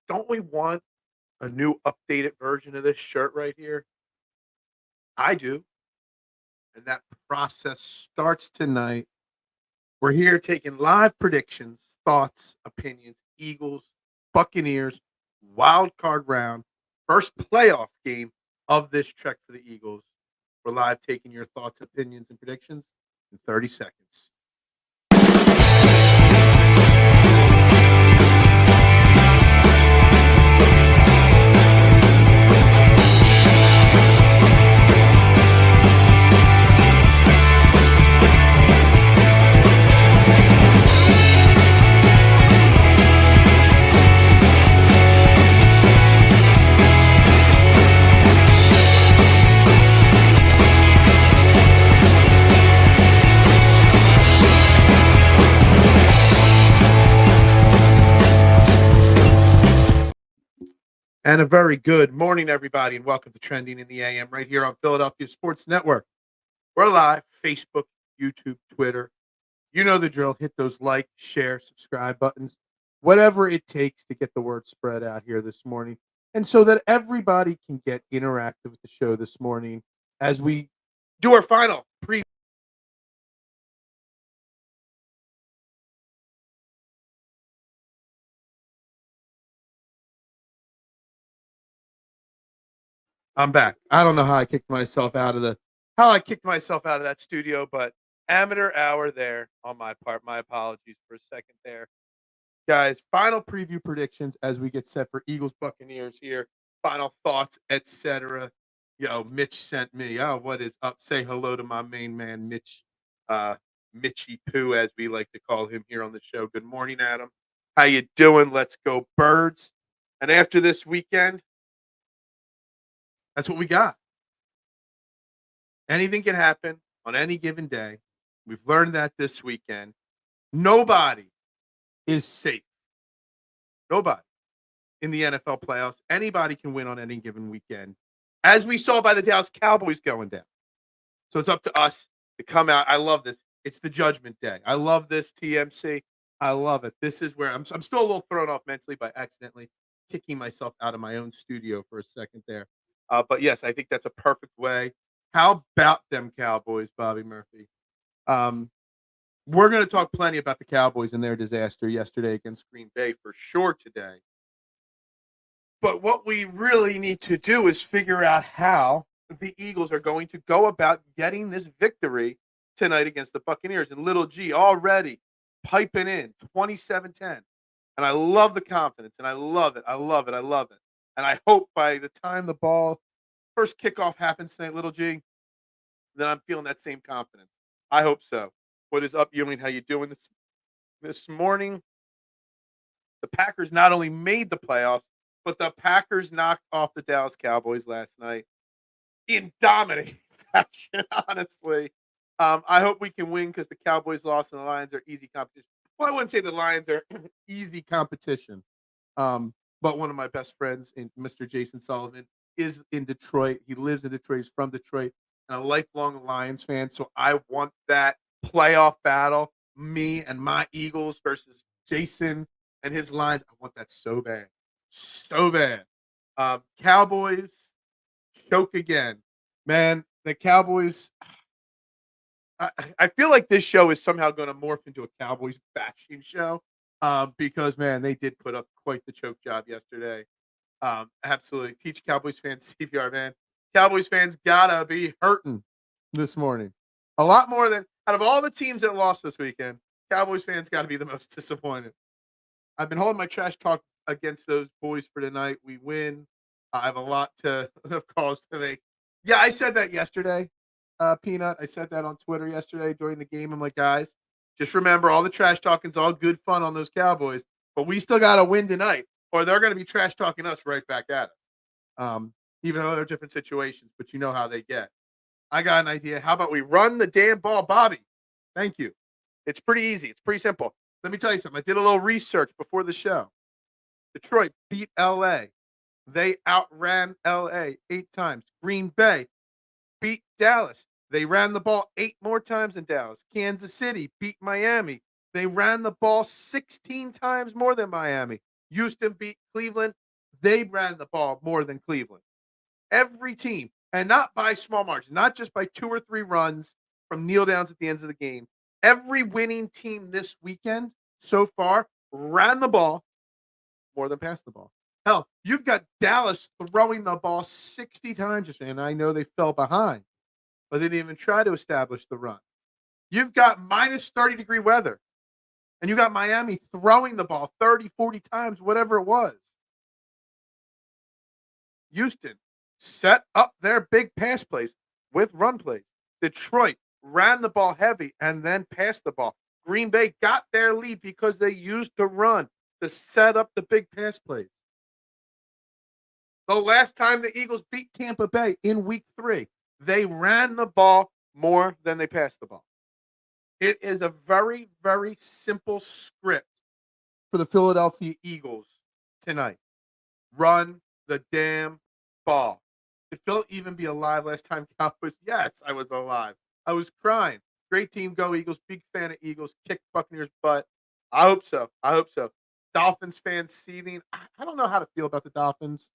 Don't we want a new updated version of this shirt right here? I do. And that process starts tonight. We're here taking live predictions, thoughts, opinions, Eagles, Buccaneers, wild card round, first playoff game of this trek for the Eagles. We're live taking your thoughts, opinions, and predictions in 30 seconds. And a very good morning, everybody, and welcome to Trending in the AM right here on Philadelphia Sports Network. We're live, Facebook, YouTube, Twitter. You know the drill. Hit those like, share, subscribe buttons, whatever it takes to get the word spread out here this morning. And so that everybody can get interactive with the show this morning as we do our final preview. I'm back. I don't know how I kicked myself out of that studio, but amateur hour there on my part. My apologies for a second there. Guys, final preview predictions as we get set for Eagles Buccaneers here. Final thoughts, etc. Yo, Mitch sent me. Oh, what is up? Say hello to my main man, Mitch, Mitchy Poo, as we like to call him here on the show. Good morning, Adam. How you doing? Let's go, birds. And after this weekend, that's what we got. Anything can happen on any given day. We've learned that this weekend. Nobody is safe. Nobody in the NFL playoffs. Anybody can win on any given weekend, as we saw by the Dallas Cowboys going down. So it's up to us to come out. I love this. It's the judgment day. I love this, TMC. I love it. This is where I'm still a little thrown off mentally by accidentally kicking myself out of my own studio for a second there. But yes, I think that's a perfect way. How about them Cowboys, Bobby Murphy? We're going to talk plenty about the Cowboys and their disaster yesterday against Green Bay for sure today. But what we really need to do is figure out how the Eagles are going to go about getting this victory tonight against the Buccaneers. And Little G already piping in 27-10. And I love the confidence, and I love it. I love it. I love it. And I hope by the time the first kickoff happens tonight, Little G, then I'm feeling that same confidence. I hope so. What is up, Ewing? How you doing this morning? The Packers not only made the playoffs, but the Packers knocked off the Dallas Cowboys last night in dominating fashion, honestly. I hope we can win because the Cowboys lost and the Lions are easy competition. Well, I wouldn't say the Lions are easy competition. But one of my best friends, Mr. Jason Sullivan, is in Detroit. He lives in Detroit. He's from Detroit and a lifelong Lions fan. So I want that playoff battle, me and my Eagles versus Jason and his Lions. I want that so bad. So bad. Cowboys choke again. Man, the Cowboys. I feel like this show is somehow going to morph into a Cowboys bashing show because, man, they did put up quite the choke job yesterday. Absolutely. Teach Cowboys fans CPR, man. Cowboys fans got to be hurting this morning. A lot more than out of all the teams that lost this weekend, Cowboys fans got to be the most disappointed. I've been holding my trash talk against those boys for tonight. We win. I have a lot of calls to make. Yeah, I said that yesterday. Peanut. I said that on Twitter yesterday during the game. I'm like, guys, just remember all the trash talking's all good fun on those Cowboys, but we still got to win tonight, or they're going to be trash talking us right back at us. Even though they're different situations, but you know how they get. I got an idea. How about we run the damn ball, Bobby? Thank you. It's pretty easy. It's pretty simple. Let me tell you something. I did a little research before the show. Detroit beat LA. They outran LA 8 times. Green Bay beat Dallas. They ran the ball 8 more times than Dallas. Kansas City beat Miami. They ran the ball 16 times more than Miami. Houston beat Cleveland. They ran the ball more than Cleveland. Every team, and not by small margin, not just by 2 or 3 runs from kneel downs at the ends of the game. Every winning team this weekend so far ran the ball more than passed the ball. Hell, you've got Dallas throwing the ball 60 times yesterday, and I know they fell behind, but they didn't even try to establish the run. You've got minus 30-degree weather, and you got Miami throwing the ball 30, 40 times, whatever it was. Houston set up their big pass plays with run plays. Detroit ran the ball heavy and then passed the ball. Green Bay got their lead because they used the run to set up the big pass plays. The last time the Eagles beat Tampa Bay in week 3, they ran the ball more than they passed the ball. It is a very, very simple script for the Philadelphia Eagles tonight. Run the damn ball. Did Phil even be alive last time Cowboys? Yes, I was alive. I was crying. Great team, go Eagles. Big fan of Eagles. Kicked Buccaneers' butt. I hope so. Dolphins fans seething. I don't know how to feel about the Dolphins.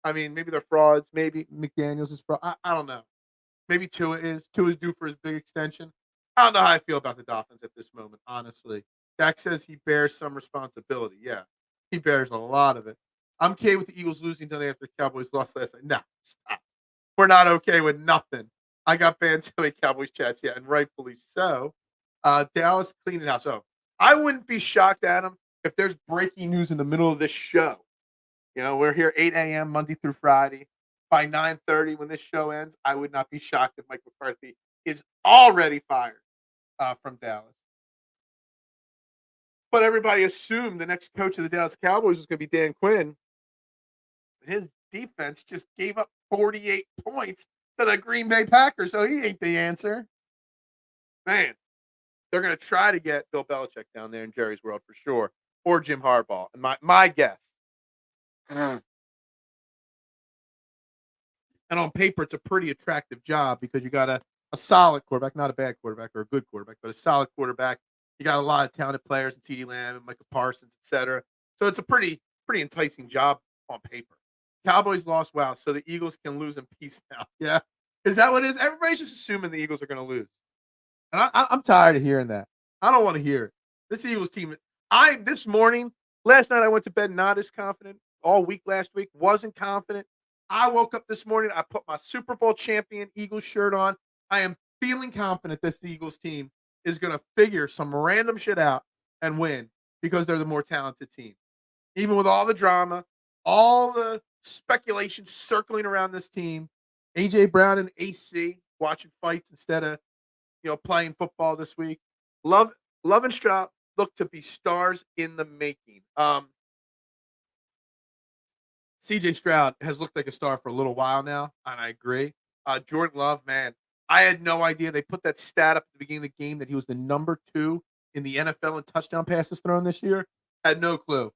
I mean, maybe they're frauds. Maybe McDaniels is fraud. I don't know. Maybe Tua is. Tua's due for his big extension. I don't know how I feel about the Dolphins at this moment, honestly. Dak says he bears some responsibility. Yeah, he bears a lot of it. I'm okay with the Eagles losing today after the Cowboys lost last night. No, stop. We're not okay with nothing. I got banned so many Cowboys chats, yeah, and rightfully so. Dallas cleaning house. Oh, I wouldn't be shocked, Adam, if there's breaking news in the middle of this show. You know, we're here 8 a.m. Monday through Friday. By 9:30, when this show ends, I would not be shocked if Mike McCarthy is already fired from Dallas. But everybody assumed the next coach of the Dallas Cowboys was going to be Dan Quinn. His defense just gave up 48 points to the Green Bay Packers, so he ain't the answer. Man, they're going to try to get Bill Belichick down there in Jerry's world for sure, or Jim Harbaugh. And my guess. And on paper, it's a pretty attractive job because you got a solid quarterback, not a bad quarterback or a good quarterback, but a solid quarterback. You got a lot of talented players in TD Lamb and Michael Parsons, et cetera. So it's a pretty enticing job on paper. Cowboys lost, wow, so the Eagles can lose in peace now. Yeah. Is that what it is? Everybody's just assuming the Eagles are going to lose. And I'm tired of hearing that. I don't want to hear it. This Eagles team, this morning, last night I went to bed not as confident. All week last week, wasn't confident. I woke up this morning, I put my Super Bowl champion Eagles shirt on. I am feeling confident this Eagles team is going to figure some random shit out and win because they're the more talented team. Even with all the drama, all the speculation circling around this team, A.J. Brown and AC watching fights instead of, playing football this week. Love and Stroud look to be stars in the making. C.J. Stroud has looked like a star for a little while now, and I agree. Jordan Love, man, I had no idea. They put that stat up at the beginning of the game that he was the number 2 in the NFL in touchdown passes thrown this year. Had no clue.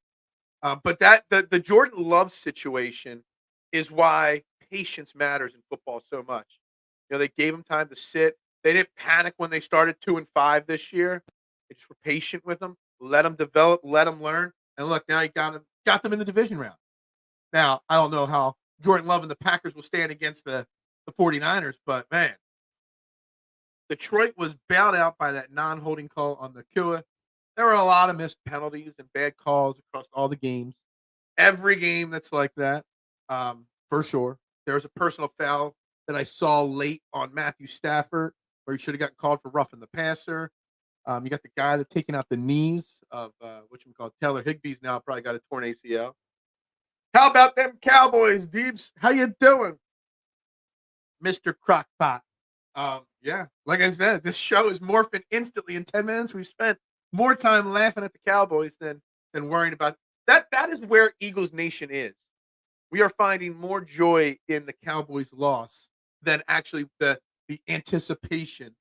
But the Jordan Love situation is why patience matters in football so much. They gave him time to sit. They didn't panic when they started 2-5 this year. They just were patient with him, let him develop, let him learn. And look, now he got them in the division round. Now, I don't know how Jordan Love and the Packers will stand against the 49ers, but man, Detroit was bailed out by that non-holding call on the Nakua. There were a lot of missed penalties and bad calls across all the games. Every game that's like that, for sure. There was a personal foul that I saw late on Matthew Stafford where he should have gotten called for roughing the passer. You got the guy that's taking out the knees of Taylor Higbee's now probably got a torn ACL. How about them Cowboys, Deebs? How you doing, Mr. Crockpot? Yeah, like I said, this show is morphing instantly. In 10 minutes, we've spent more time laughing at the Cowboys than worrying about that. That is where Eagles Nation is. We are finding more joy in the Cowboys' loss than actually the anticipation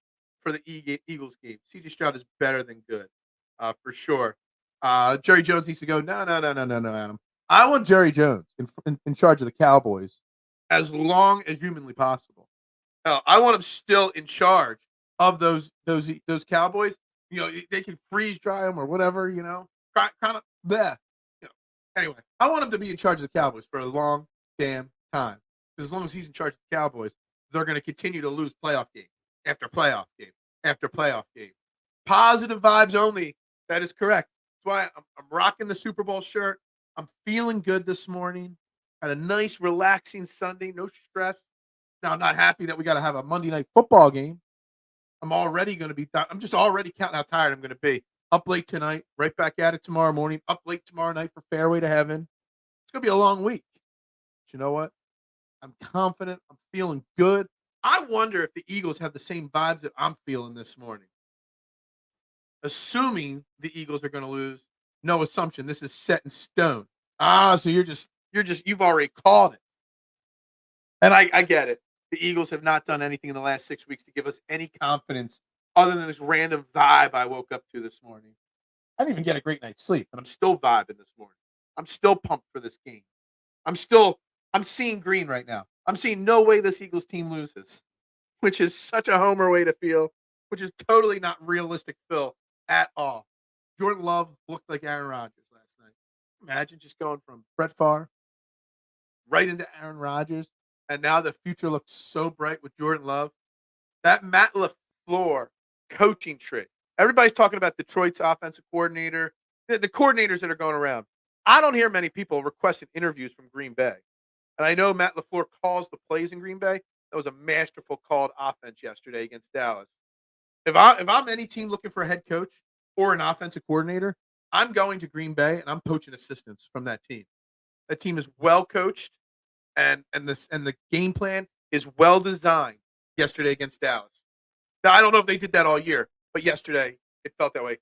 for the Eagles game. C.J. Stroud is better than good, for sure. Jerry Jones needs to go. No, Adam. I want Jerry Jones in charge of the Cowboys as long as humanly possible. I want him still in charge of those Cowboys. They can freeze dry them or whatever. Kind of there. Anyway, I want him to be in charge of the Cowboys for a long damn time. Because as long as he's in charge of the Cowboys, they're going to continue to lose playoff game after playoff game after playoff game. Positive vibes only. That is correct. That's why I'm rocking the Super Bowl shirt. I'm feeling good this morning. Had a nice, relaxing Sunday. No stress. Now, I'm not happy that we got to have a Monday night football game. I'm already going to be, I'm just already counting how tired I'm going to be. Up late tonight, right back at it tomorrow morning, up late tomorrow night for Fairway to Heaven. It's going to be a long week. But you know what? I'm confident. I'm feeling good. I wonder if the Eagles have the same vibes that I'm feeling this morning. Assuming the Eagles are going to lose, no assumption. This is set in stone. So you've already called it. And I get it. The Eagles have not done anything in the last 6 weeks to give us any confidence other than this random vibe I woke up to this morning. I didn't even get a great night's sleep, but I'm still vibing this morning. I'm still pumped for this game. I'm seeing green right now. I'm seeing no way this Eagles team loses, which is such a homer way to feel, which is totally not realistic Phil at all. Jordan Love looked like Aaron Rodgers last night. Imagine just going from Brett Favre right into Aaron Rodgers, and now the future looks so bright with Jordan Love. That Matt LaFleur coaching trick. Everybody's talking about Detroit's offensive coordinator, the coordinators that are going around. I don't hear many people requesting interviews from Green Bay. And I know Matt LaFleur calls the plays in Green Bay. That was a masterful called offense yesterday against Dallas. If I'm any team looking for a head coach or an offensive coordinator, I'm going to Green Bay and I'm poaching assistants from that team. That team is well coached and the game plan is well designed yesterday against Dallas. Now I don't know if they did that all year, but yesterday it felt that way.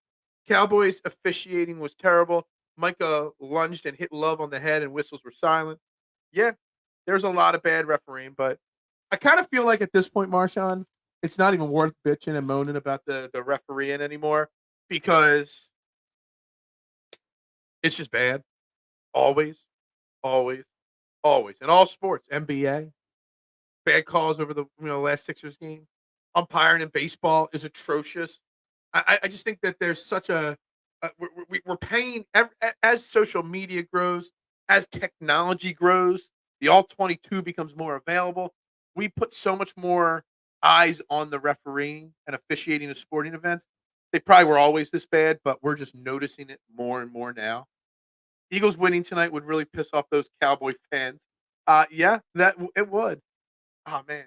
Cowboys officiating was terrible. Micah lunged and hit Love on the head and whistles were silent. Yeah, there's a lot of bad refereeing, but I kind of feel like at this point, Marshawn, it's not even worth bitching and moaning about the refereeing anymore because it's just bad. Always, always, always. In all sports, NBA, bad calls over the last Sixers game. Umpiring in baseball is atrocious. I just think that there's such we're paying as social media grows, as technology grows, the all 22 becomes more available. We put so much more eyes on the refereeing and officiating of sporting events. They probably were always this bad, but we're just noticing it more and more now. Eagles winning tonight would really piss off those Cowboy fans. Yeah, it would. Oh man,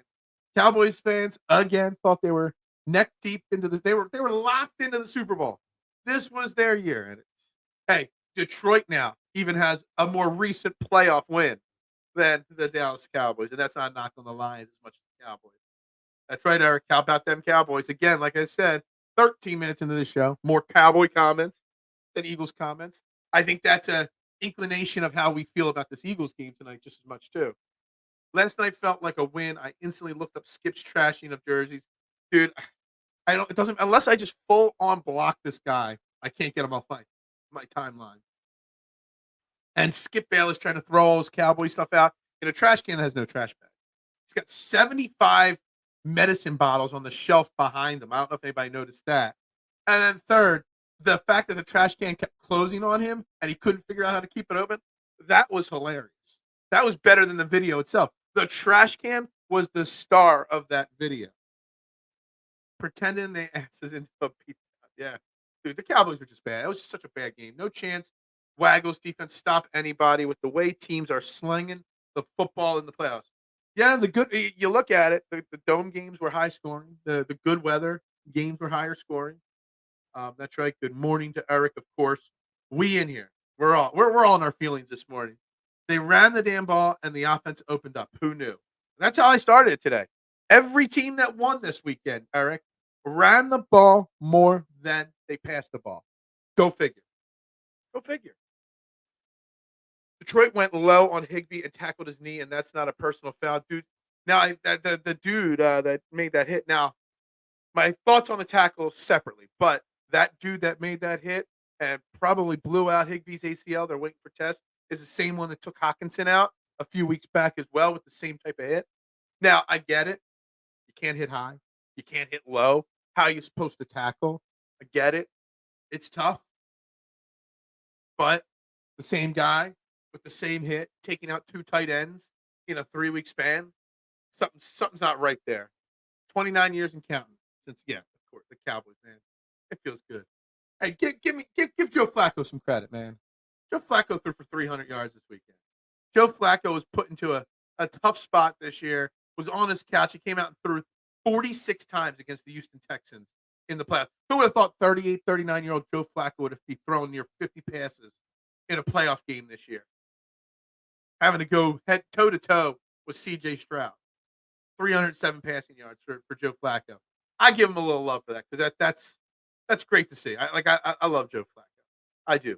Cowboys fans again thought they were neck deep into they were locked into the Super Bowl. This was their year, and hey, Detroit now even has a more recent playoff win than the Dallas Cowboys, and that's not a knock on the Lions as much as the Cowboys. That's right, Eric. How about them Cowboys? Again, like I said, 13 minutes into the show, more Cowboy comments than Eagles comments. I think that's a inclination of how we feel about this Eagles game tonight just as much too. Last night felt like a win. I instantly looked up Skip's trashing of jerseys. Dude, it doesn't unless I just full on block this guy, I can't get him off my timeline. And Skip Bayless trying to throw all his Cowboy stuff out in a trash can that has no trash bag. He's got 75 medicine bottles on the shelf behind him. I don't know if anybody noticed that. And then third, the fact that the trash can kept closing on him and he couldn't figure out how to keep it open, that was hilarious. That was better than the video itself. The trash can was the star of that video. Pretending they asses into a pizza. Yeah. Dude, the Cowboys were just bad. It was just such a bad game. No chance Waggle's defense stopped anybody with the way teams are slinging the football in the playoffs. Yeah, you look at it, the dome games were high scoring. The good weather games were higher scoring. That's right. Good morning to Eric, of course. We in here. We're all in our feelings this morning. They ran the damn ball and the offense opened up. Who knew? And that's how I started it today. Every team that won this weekend, Eric, ran the ball more than they passed the ball. Go figure. Go figure. Detroit went low on Higbee and tackled his knee, and that's not a personal foul, dude. Now, the dude that made that hit. Now, my thoughts on the tackle separately, but that dude that made that hit and probably blew out Higbee's ACL, they're waiting for tests, is the same one that took Hawkinson out a few weeks back as well with the same type of hit. Now, I get it. You can't hit high. You can't hit low. How are you supposed to tackle? I get it. It's tough. But the same guy with the same hit, taking out 2 tight ends in a 3-week span. Something's not right there. 29 years and counting since, yeah, of course, the Cowboys, man. It feels good. Hey, give Joe Flacco some credit, man. Joe Flacco threw for 300 yards this weekend. Joe Flacco was put into a tough spot this year, was on his couch. He came out and threw 46 times against the Houston Texans in the playoffs. Who would have thought 38, 39-year-old Joe Flacco would have be throwing near 50 passes in a playoff game this year? Having to go head toe-to-toe with C.J. Stroud. 307 passing yards for Joe Flacco. I give him a little love for that because that's great to see. I love Joe Flacco. I do.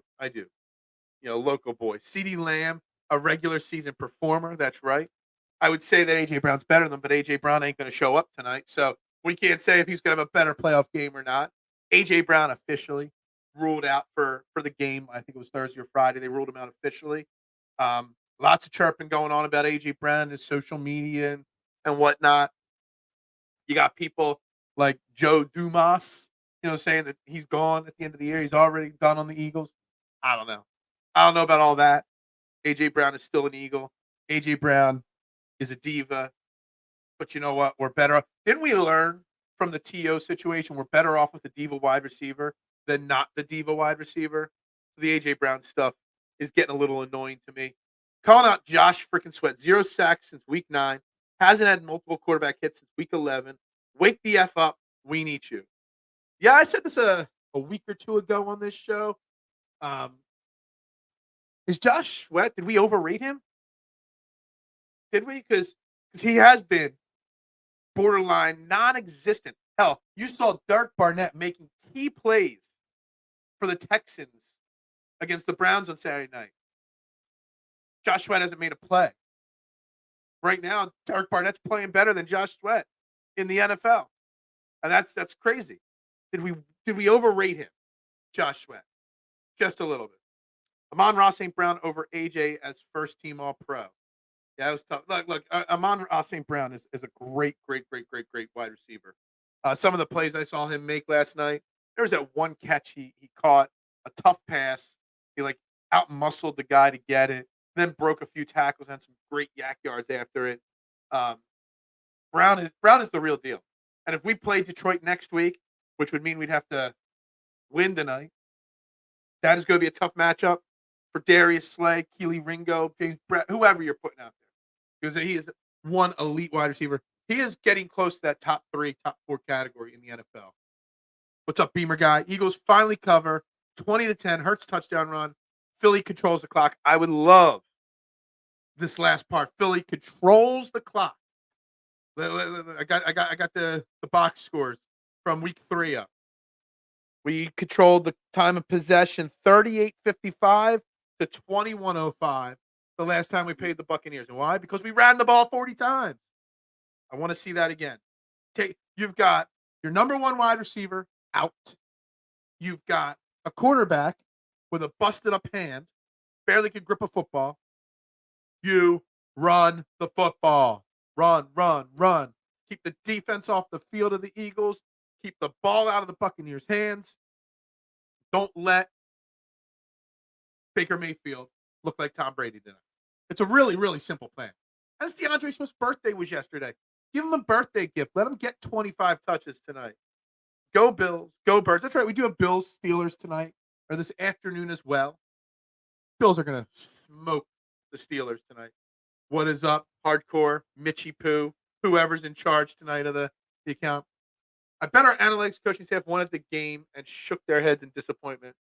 Local boy. CeeDee Lamb, a regular season performer. That's right. I would say that A.J. Brown's better than him, but A.J. Brown ain't going to show up tonight. So we can't say if he's going to have a better playoff game or not. A.J. Brown officially ruled out for the game. I think it was Thursday or Friday. They ruled him out officially. Lots of chirping going on about A.J. Brown and social media and whatnot. You got people like Joe Dumas, saying that he's gone at the end of the year. He's already done on the Eagles. I don't know. I don't know about all that. A.J. Brown is still an Eagle. A.J. Brown is a diva. But you know what? We're better off. Didn't we learn from the T.O. situation? We're better off with the diva wide receiver than not the diva wide receiver. The A.J. Brown stuff is getting a little annoying to me. Calling out Josh freaking Sweat. 0 sacks since week 9. Hasn't had multiple quarterback hits since week 11. Wake the F up. We need you. Yeah, I said this a week or two ago on this show. Is Josh Sweat, did we overrate him? Did we? Because he has been borderline non-existent. Hell, you saw Dirk Barnett making key plays for the Texans against the Browns on Saturday night. Josh Sweat hasn't made a play. Right now, Dirk Barnett's playing better than Josh Sweat in the NFL. And that's crazy. Did we overrate him, Josh Sweat? Just a little bit. Amon-Ra St. Brown over AJ as first team All-Pro. Yeah, that was tough. Look, Amon-Ra St. Brown is a great wide receiver. Some of the plays I saw him make last night, there was that one catch he caught, a tough pass. He out-muscled the guy to get it, then broke a few tackles, had some great yak yards after it. Brown is the real deal. And if we play Detroit next week, which would mean we'd have to win tonight, that is going to be a tough matchup for Darius Slay, Keely Ringo, James Brett, whoever you're putting out there. Because he is one elite wide receiver. He is getting close to that top 3, top 4 category in the NFL. What's up, Beamer guy? Eagles finally cover 20-10. Hurts touchdown run. Philly controls the clock. I would love this last part. Philly controls the clock. I got the box scores from week 3 up. We controlled the time of possession 38:55 to 21:05 the last time we played the Buccaneers. And why? Because we ran the ball 40 times. I want to see that again. You've got your number 1 wide receiver out. You've got a quarterback with a busted up hand, barely could grip a football. You run the football. Run. Keep the defense off the field of the Eagles. Keep the ball out of the Buccaneers' hands. Don't let Baker Mayfield look like Tom Brady tonight. It's a really, really simple plan. As DeAndre Swift's birthday was yesterday. Give him a birthday gift. Let him get 25 touches tonight. Go Bills. Go Birds. That's right. We do have Bills Steelers tonight, or this afternoon as well. Bills are going to smoke the Steelers tonight. What is up? Hardcore, Mitchie Poo, whoever's in charge tonight of the account. I bet our analytics coaching staff wanted the game and shook their heads in disappointment.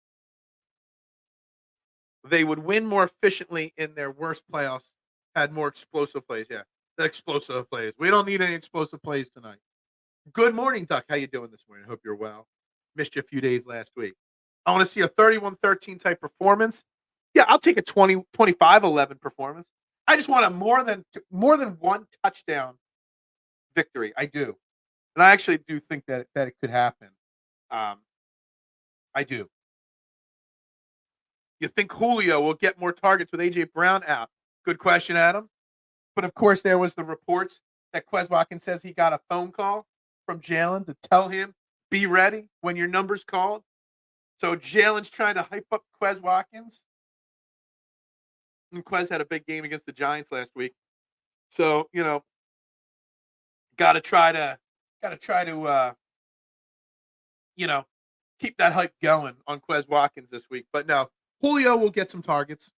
They would win more efficiently in their worst playoffs, had more explosive plays. Yeah, the explosive plays. We don't need any explosive plays tonight. Good morning, Duck. How you doing this morning? I hope you're well. Missed you a few days last week. I want to see a 31-13 type performance. Yeah, I'll take a 25-11 performance. I just want a more than 1 touchdown victory. I do. And I actually do think that it could happen. I do. You think Julio will get more targets with A.J. Brown out? Good question, Adam. But, of course, there was the reports that Quez Watkins says he got a phone call from Jalen to tell him, be ready when your number's called. So Jalen's trying to hype up Quez Watkins. And Quez had a big game against the Giants last week. So, gotta try to you know, keep that hype going on Quez Watkins this week. But no, Julio will get some targets.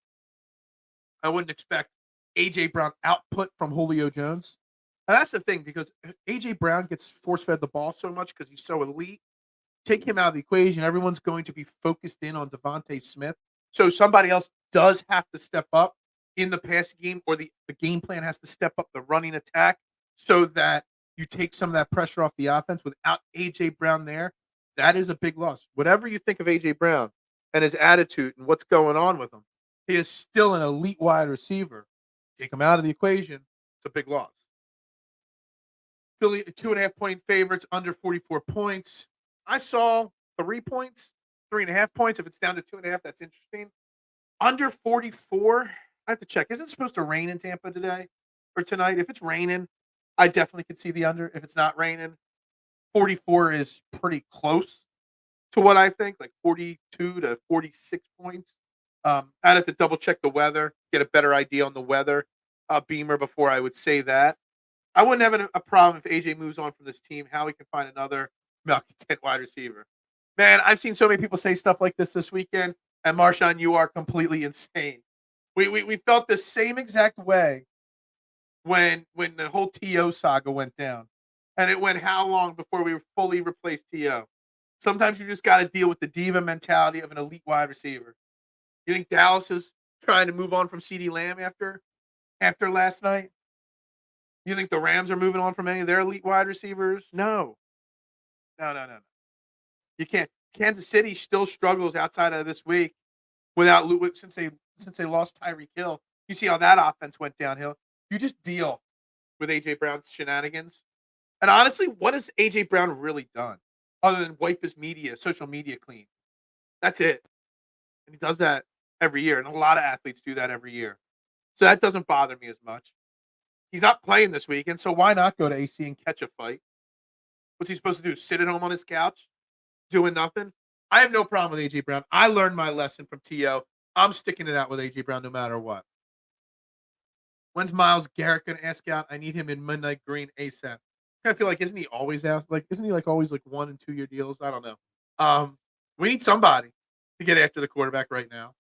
I wouldn't expect AJ Brown output from Julio Jones. And that's the thing, because AJ Brown gets force fed the ball so much because he's so elite. Take him out of the equation, everyone's going to be focused in on Devontae Smith. So somebody else does have to step up in the passing game, or the game plan has to step up the running attack so that you take some of that pressure off the offense. Without AJ Brown there, that is a big loss. Whatever you think of AJ Brown and his attitude and what's going on with him, he is still an elite wide receiver. Take him out of the equation, it's a big loss. Philly 2.5-point favorites, under 44 points. I saw 3 points, 3.5 points. If it's down to 2.5, that's interesting. Under 44, I have to check. Isn't it supposed to rain in Tampa today or tonight? If it's raining, I definitely could see the under. If it's not raining, 44 is pretty close to what I think, like 42 to 46 points. I'd have to double check the weather, get a better idea on the weather beamer before I would say that. I wouldn't have a problem if AJ moves on from this team. Howie can find another malcontent wide receiver. Man, I've seen so many people say stuff like this weekend, and Marshawn, you are completely insane. We felt the same exact way when the whole T.O. saga went down. And it went how long before we fully replaced T.O.? Sometimes you just got to deal with the diva mentality of an elite wide receiver. You think Dallas is trying to move on from CeeDee Lamb after last night? You think the Rams are moving on from any of their elite wide receivers? No. No. You can't. Kansas City still struggles outside of this week since they lost Tyreek Hill. You see how that offense went downhill. You just deal with AJ Brown's shenanigans. And honestly, what has AJ Brown really done other than wipe his social media clean? That's it. And he does that every year, and a lot of athletes do that every year. So that doesn't bother me as much. He's not playing this weekend, so why not go to AC and catch a fight? What's he supposed to do? Sit at home on his couch doing nothing? I have no problem with AJ Brown. I learned my lesson from T.O. I'm sticking it out with AJ Brown no matter what. When's Myles Garrett going to ask out? I need him in midnight green ASAP. I feel like, isn't he always out? Isn't he always 1 and 2 year deals? I don't know. We need somebody to get after the quarterback right now.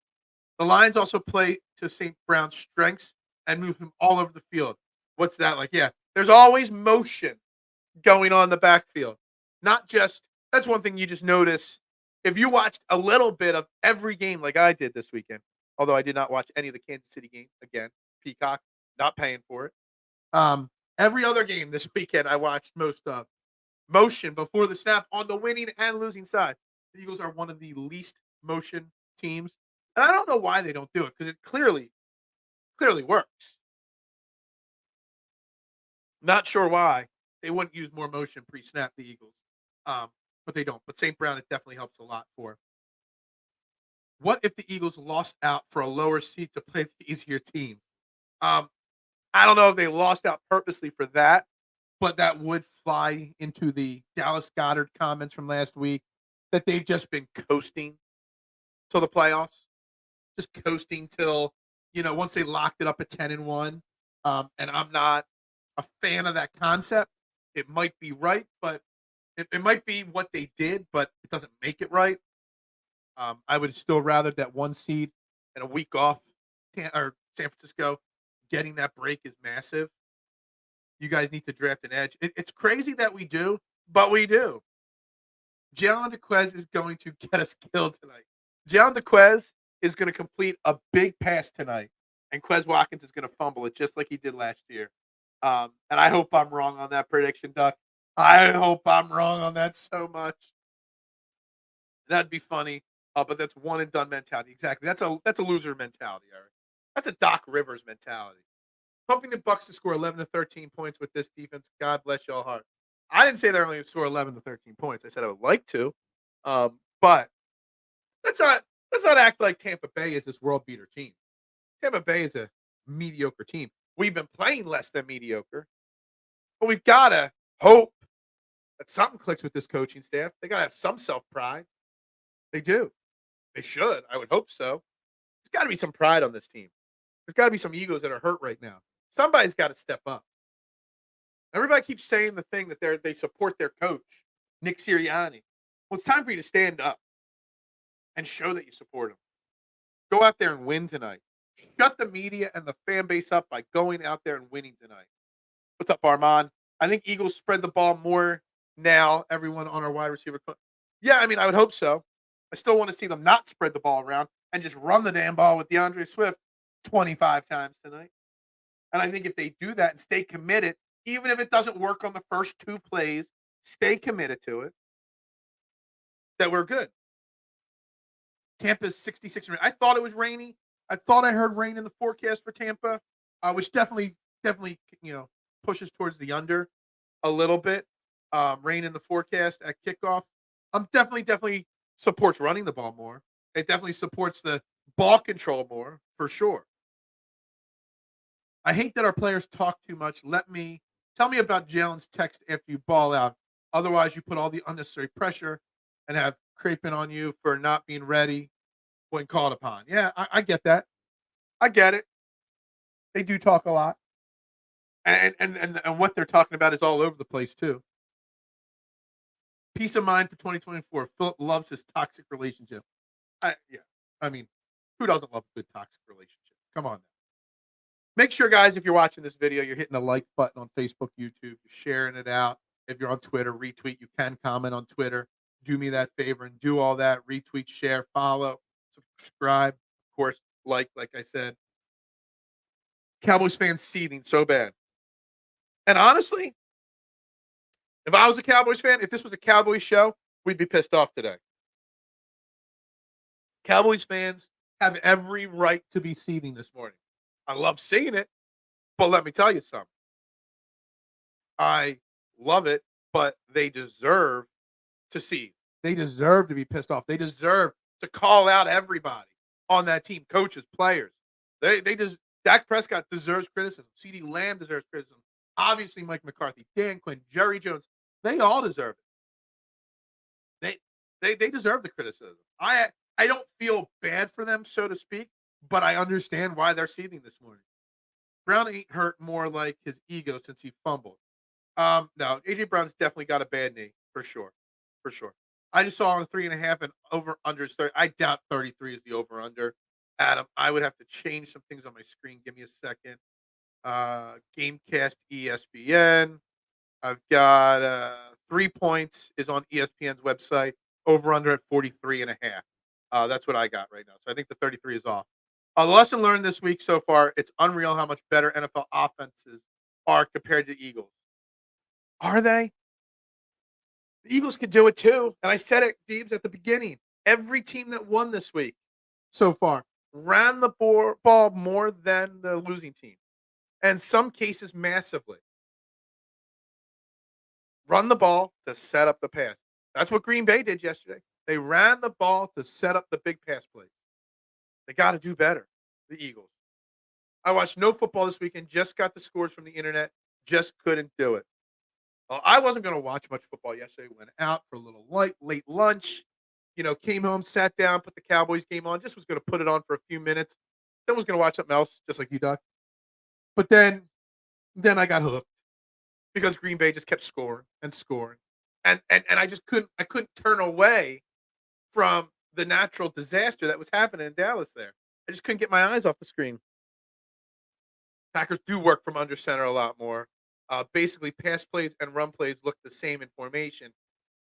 The Lions also play to St. Brown's strengths and move him all over the field. What's that like? Yeah, there's always motion going on in the backfield. Not just, that's one thing you just notice. If you watched a little bit of every game like I did this weekend, although I did not watch any of the Kansas City game, again, Peacock, not paying for it. Every other game this weekend I watched most of. Motion before the snap on the winning and losing side. The Eagles are one of the least motion teams. And I don't know why they don't do it, because it clearly works. Not sure why they wouldn't use more motion pre-snap, the Eagles. But they don't. But St. Brown, it definitely helps a lot for. What if the Eagles lost out for a lower seed to play the easier teams? I don't know if they lost out purposely for that, but that would fly into the Dallas Goedert comments from last week that they've just been coasting till the playoffs. Just coasting till, once they locked it up at 10-1. And I'm not a fan of that concept. It might be right, but it might be what they did, but it doesn't make it right. I would still rather that 1 seed and a week off, or San Francisco getting that break is massive. You guys need to draft an edge. It's crazy that we do, but we do. Jalen DeQuez is going to get us killed tonight. Jalen DeQuez is going to complete a big pass tonight, and Quez Watkins is going to fumble it just like he did last year. And I hope I'm wrong on that prediction, Duck. I hope I'm wrong on that so much. That'd be funny. But that's one and done mentality. Exactly. That's a loser mentality, Eric. That's a Doc Rivers mentality. Hoping the Bucs to score 11 to 13 points with this defense. God bless y'all heart. I didn't say they're only going to score 11 to 13 points. I said I would like to. But let's not act like Tampa Bay is this world beater team. Tampa Bay is a mediocre team. We've been playing less than mediocre. But we've got to hope that something clicks with this coaching staff. They got to have some self-pride. They do. They should. I would hope so. There's got to be some pride on this team. There's got to be some egos that are hurt right now. Somebody's got to step up. Everybody keeps saying the thing that they support their coach, Nick Sirianni. Well, it's time for you to stand up and show that you support him. Go out there and win tonight. Shut the media and the fan base up by going out there and winning tonight. What's up, Armand? I think Eagles spread the ball more now, everyone on our wide receiver. Yeah, I mean, I would hope so. I still want to see them not spread the ball around and just run the damn ball with DeAndre Swift 25 times tonight. And I think if they do that and stay committed, even if it doesn't work on the first 2 plays, stay committed to it, that we're good. Tampa's 66. I thought it was rainy. I thought I heard rain in the forecast for Tampa, which definitely, pushes towards the under a little bit. Rain in the forecast at kickoff. Definitely supports running the ball more. It definitely supports the ball control more, for sure. I hate that our players talk too much. Tell me about Jalen's text after you ball out. Otherwise, you put all the unnecessary pressure and have creeping on you for not being ready when called upon. Yeah, I get that. I get it. They do talk a lot. And what they're talking about is all over the place, too. Peace of mind for 2024. Philip loves his toxic relationship. I mean, who doesn't love a good toxic relationship? Come on now. Make sure, guys, if you're watching this video, you're hitting the like button on Facebook, YouTube, you're sharing it out. If you're on Twitter, retweet. You can comment on Twitter. Do me that favor and do all that. Retweet, share, follow, subscribe. Of course, like I said. Cowboys fans seething so bad. And honestly, if I was a Cowboys fan, if this was a Cowboys show, we'd be pissed off today. Cowboys fans have every right to be seething this morning. I love seeing it, but let me tell you something. I love it, but they deserve to see. They deserve to be pissed off. They deserve to call out everybody on that team, coaches, players. Dak Prescott deserves criticism. CeeDee Lamb deserves criticism. Obviously, Mike McCarthy, Dan Quinn, Jerry Jones, they all deserve it. They deserve the criticism. I don't feel bad for them, so to speak, but I understand why they're seething this morning. Brown ain't hurt more like his ego since he fumbled. No, AJ Brown's definitely got a bad knee for sure. I just saw on 3.5 and over under 30. I doubt 33 is the over under. Adam, I would have to change some things on my screen. Give me a second. Gamecast ESPN. I've got 3 points is on ESPN's website. Over under at 43.5. That's what I got right now. So I think the 33 is off. The lesson learned this week so far, it's unreal how much better NFL offenses are compared to the Eagles. Are they? The Eagles could do it too. And I said it, Deebs, at the beginning. Every team that won this week so far ran the ball more than the losing team. And some cases massively. Run the ball to set up the pass. That's what Green Bay did yesterday. They ran the ball to set up the big pass plays. They got to do better, the Eagles. I watched no football this weekend, just got the scores from the internet, just couldn't do it. Well, I wasn't going to watch much football yesterday. Went out for a little late lunch, came home, sat down, put the Cowboys game on, just was going to put it on for a few minutes. Then was going to watch something else, just like you, Doc. But then I got hooked because Green Bay just kept scoring and scoring. And I just couldn't turn away from the natural disaster that was happening in Dallas there. I just couldn't get my eyes off the screen. Packers do work from under center a lot more. Basically, pass plays and run plays look the same in formation.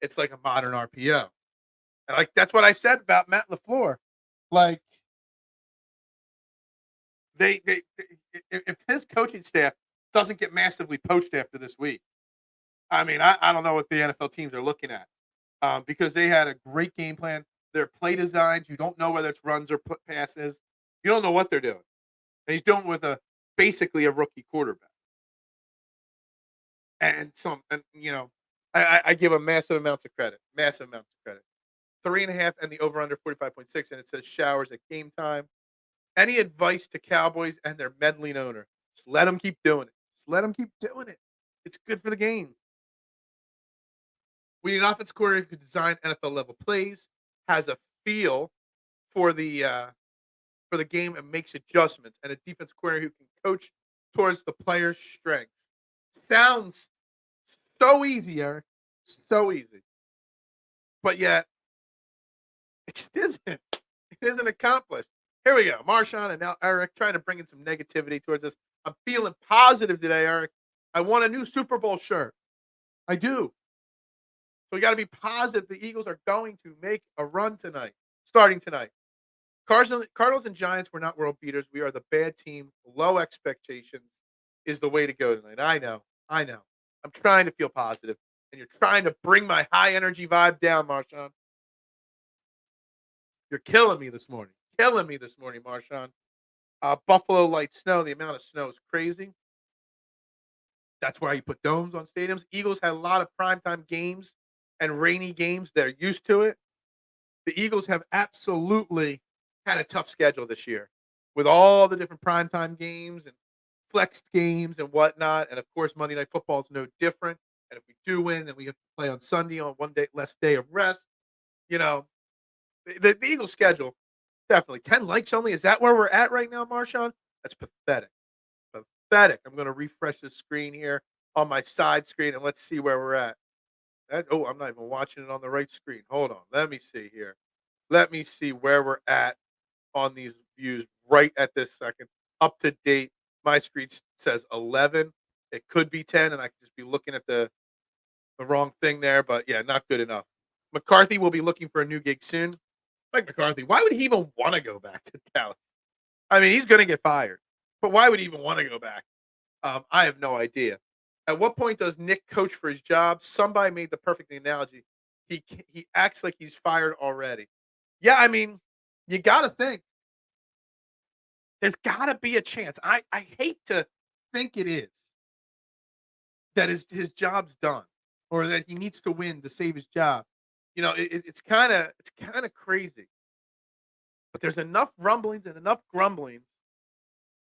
It's like a modern RPO. And that's what I said about Matt LaFleur. Like, if his coaching staff doesn't get massively poached after this week, I mean, I don't know what the NFL teams are looking at because they had a great game plan. Their play designs, you don't know whether it's runs or passes. You don't know what they're doing. And he's doing it with basically a rookie quarterback. And I give him massive amounts of credit. 3.5 and the over under 45.6, and it says showers at game time. Any advice to Cowboys and their meddling owner? Just let them keep doing it. It's good for the game. We need an offense coordinator who can design NFL level plays, has a feel for the for the game and makes adjustments, and a defense coordinator who can coach towards the player's strengths. Sounds so easy, Eric. So easy. But yet, it just isn't. It isn't accomplished. Here we go. Marshawn and now Eric trying to bring in some negativity towards this. I'm feeling positive today, Eric. I want a new Super Bowl shirt. I do. So we got to be positive the Eagles are going to make a run tonight, starting tonight. Cardinals and Giants were not world beaters. We are the bad team. Low expectations is the way to go tonight. I know. I'm trying to feel positive, and you're trying to bring my high energy vibe down, Marshawn. You're killing me this morning. Marshawn. Buffalo light snow. The amount of snow is crazy. That's why you put domes on stadiums. Eagles had a lot of primetime games and rainy games. They're used to it. The Eagles have absolutely had a tough schedule this year with all the different primetime games and flexed games and whatnot. And, of course, Monday Night Football is no different. And if we do win, then we have to play on Sunday on one day less day of rest. You know, the Eagles schedule, definitely. 10 likes only. Is that where we're at right now, Marshawn? That's pathetic. I'm going to refresh the screen here on my side screen, and let's see where we're at. I'm not even watching it on the right screen. Hold on. Let me see here. Let me see where we're at on these views right at this second. Up to date. My screen says 11. It could be 10, and I could just be looking at the wrong thing there, but yeah, not good enough. McCarthy will be looking for a new gig soon. Mike McCarthy, why would he even want to go back to Dallas? I mean, he's going to get fired, but why would he even want to go back? I have no idea. At what point does Nick coach for his job? Somebody made the perfect analogy. He acts like he's fired already. Yeah, I mean, you got to think. There's got to be a chance. I hate to think it is that his job's done or that he needs to win to save his job. You know, it's kind of crazy. But there's enough rumblings and enough grumblings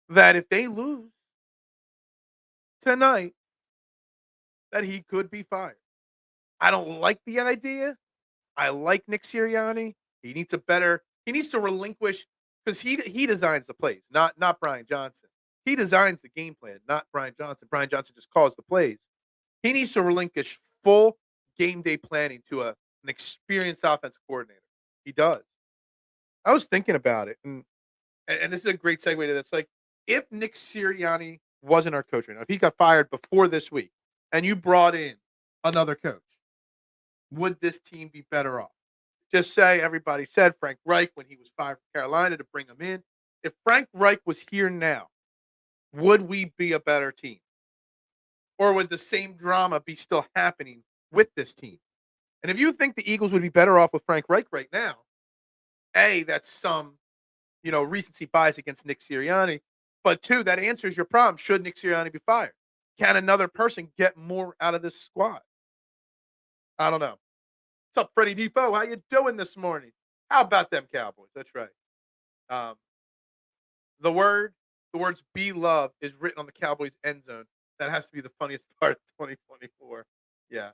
that if they lose tonight, that he could be fired. I don't like the idea. I like Nick Sirianni. He needs to relinquish because he designs the plays, not Brian Johnson. He designs the game plan, not Brian Johnson. Brian Johnson just calls the plays. He needs to relinquish full game day planning to an experienced offensive coordinator. He does. I was thinking about it, and this is a great segue to this. Like, if Nick Sirianni wasn't our coach right now, if he got fired before this week, and you brought in another coach, would this team be better off? Just say everybody said Frank Reich when he was fired from Carolina to bring him in. If Frank Reich was here now, would we be a better team? Or would the same drama be still happening with this team? And if you think the Eagles would be better off with Frank Reich right now, A, that's some, recency bias against Nick Sirianni. But two, that answers your problem. Should Nick Sirianni be fired? Can another person get more out of this squad? I don't know. What's up, Freddie Defoe? How you doing this morning? How about them Cowboys? That's right. The words "be loved" is written on the Cowboys end zone. That has to be the funniest part of 2024. Yeah.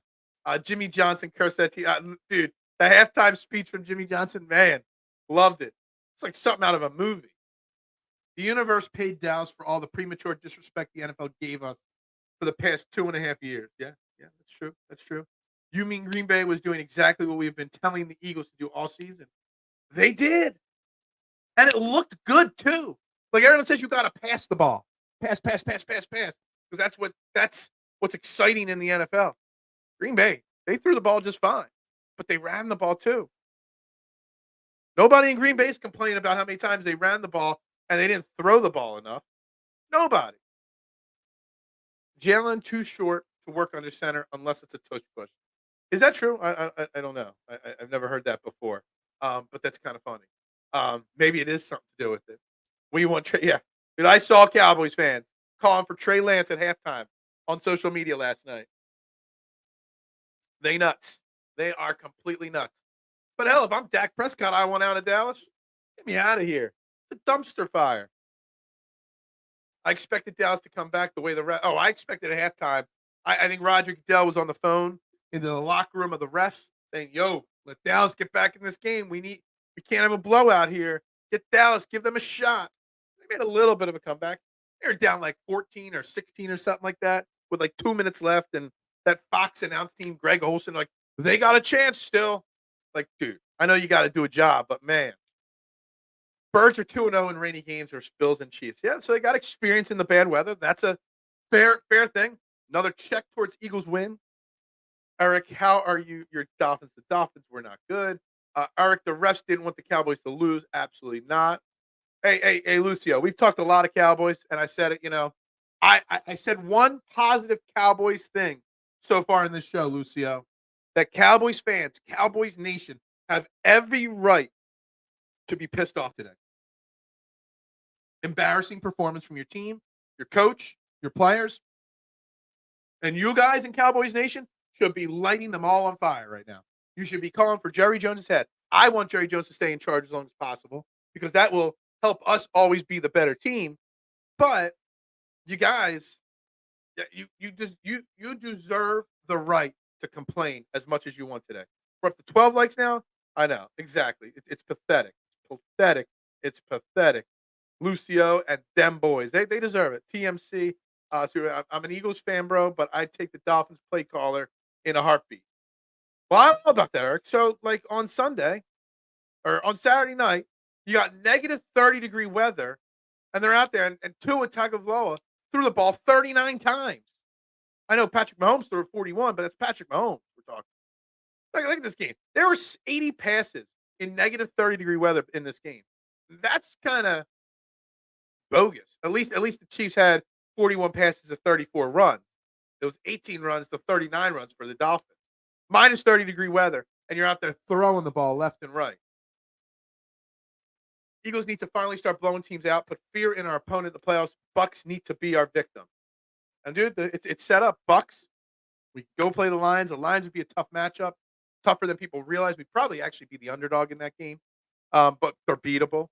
Jimmy Johnson cursed that team. Dude, the halftime speech from Jimmy Johnson, man, loved it. It's like something out of a movie. The universe paid Dallas for all the premature disrespect the NFL gave us for the past 2.5 years. Yeah, that's true. You mean Green Bay was doing exactly what we've been telling the Eagles to do all season? They did. And it looked good, too. Like everyone says, you got to pass the ball. Pass. Because that's what's exciting in the NFL. Green Bay, they threw the ball just fine. But they ran the ball, too. Nobody in Green Bay is complaining about how many times they ran the ball and they didn't throw the ball enough. Nobody. Jalen too short to work under center unless it's a tush push. Is that true? I don't know. I've never heard that before. But that's kind of funny. Maybe it is something to do with it. We want Trey. Yeah. Dude, I saw Cowboys fans calling for Trey Lance at halftime on social media last night. They nuts. They are completely nuts. But hell, if I'm Dak Prescott, I want out of Dallas. Get me out of here. It's a dumpster fire. I expected Dallas to come back the way I expected at halftime. I think Roger Goodell was on the phone into the locker room of the refs saying, "Yo, let Dallas get back in this game. We can't have a blowout here." Get Dallas, give them a shot. They made a little bit of a comeback. They were down like 14 or 16 or something like that with like 2 minutes left. And that Fox announced team, Greg Olson, like, they got a chance still. Like, dude, I know you got to do a job, but man, Birds are 2-0 in rainy games or Bills and Chiefs. Yeah, so they got experience in the bad weather. That's a fair thing. Another check towards Eagles win. Eric, how are you? Your Dolphins. The Dolphins were not good. Eric, the refs didn't want the Cowboys to lose. Absolutely not. Hey, Lucio. We've talked a lot of Cowboys, and I said it. I said one positive Cowboys thing so far in this show, Lucio. That Cowboys fans, Cowboys Nation, have every right to be pissed off today. Embarrassing performance from your team, your coach, your players, and you guys in Cowboys Nation should be lighting them all on fire right now. You should be calling for Jerry Jones' head. I want Jerry Jones to stay in charge as long as possible because that will help us always be the better team. But you guys, you deserve the right to complain as much as you want today. We're up to 12 likes now. I know exactly. It's pathetic. It's pathetic. It's pathetic. Lucio and them boys, they deserve it. TMC. So I'm an Eagles fan, bro, but I'd take the Dolphins play caller in a heartbeat. Well, I don't know about that, Eric. So, like on Sunday or on Saturday night, you got negative 30-degree weather, and they're out there, and Tua Tagovailoa threw the ball 39 times. I know Patrick Mahomes threw it 41, but that's Patrick Mahomes we're talking. Look at this game. There were 80 passes in negative 30-degree weather in this game. That's kind of bogus. At least the Chiefs had 41 passes to 34 runs. It was 18 runs to 39 runs for the Dolphins. Minus 30-degree weather, and you're out there throwing the ball left and right. Eagles need to finally start blowing teams out, put fear in our opponent in the playoffs. Bucs need to be our victim. And, dude, it's set up. Bucs, we go play the Lions. The Lions would be a tough matchup, tougher than people realize. We'd probably actually be the underdog in that game, but they're beatable.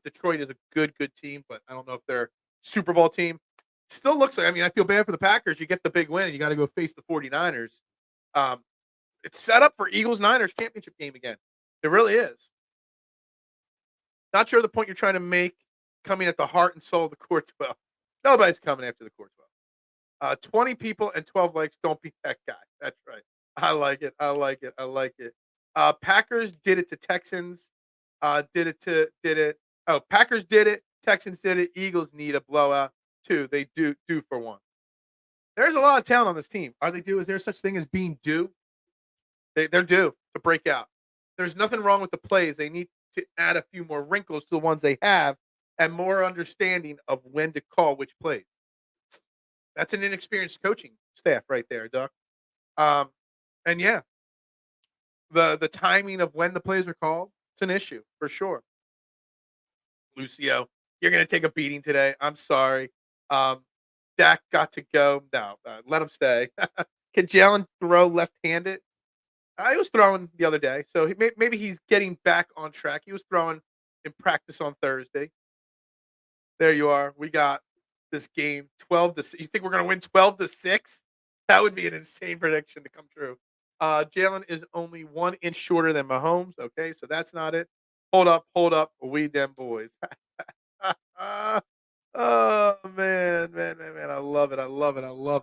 Detroit is a good team, but I don't know if they're Super Bowl team. Still looks like, I feel bad for the Packers. You get the big win, and you got to go face the 49ers. It's set up for Eagles-Niners championship game again. It really is. Not sure the point you're trying to make coming at the heart and soul of the Core 12. Nobody's coming after the Core 12. 20 people and 12 likes. Don't be that guy. That's right. I like it. Packers did it to Texans. Packers did it. Texans did it. Eagles need a blowout too. They do for one. There's a lot of talent on this team. Are they due? Is there such thing as being due? They're due to break out. There's nothing wrong with the plays. They need to add a few more wrinkles to the ones they have and more understanding of when to call which plays. That's an inexperienced coaching staff right there, Duck. And yeah, the timing of when the plays are called, it's an issue for sure. Lucio, you're going to take a beating today. I'm sorry. Dak got to go. No, let him stay. Can Jalen throw left-handed? He was throwing the other day, so maybe he's getting back on track. He was throwing in practice on Thursday. There you are. We got this game 12-6. You think we're going to win 12-6? That would be an insane prediction to come true. Jalen is only 1 inch shorter than Mahomes. Okay, so that's not it. Hold up. We them boys. Oh, man. I love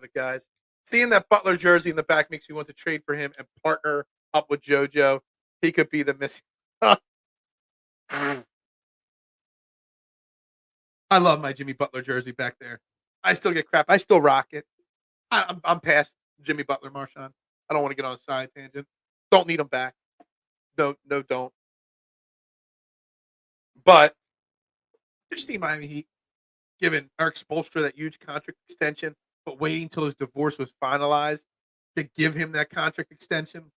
it, guys. Seeing that Butler jersey in the back makes me want to trade for him and partner up with JoJo. He could be the missing. I love my Jimmy Butler jersey back there. I still get crap. I still rock it. I'm past Jimmy Butler, Marshawn. I don't want to get on a side tangent. Don't need him back. No, don't. But did you see Miami Heat giving Eric Spoelstra that huge contract extension, but waiting until his divorce was finalized to give him that contract extension?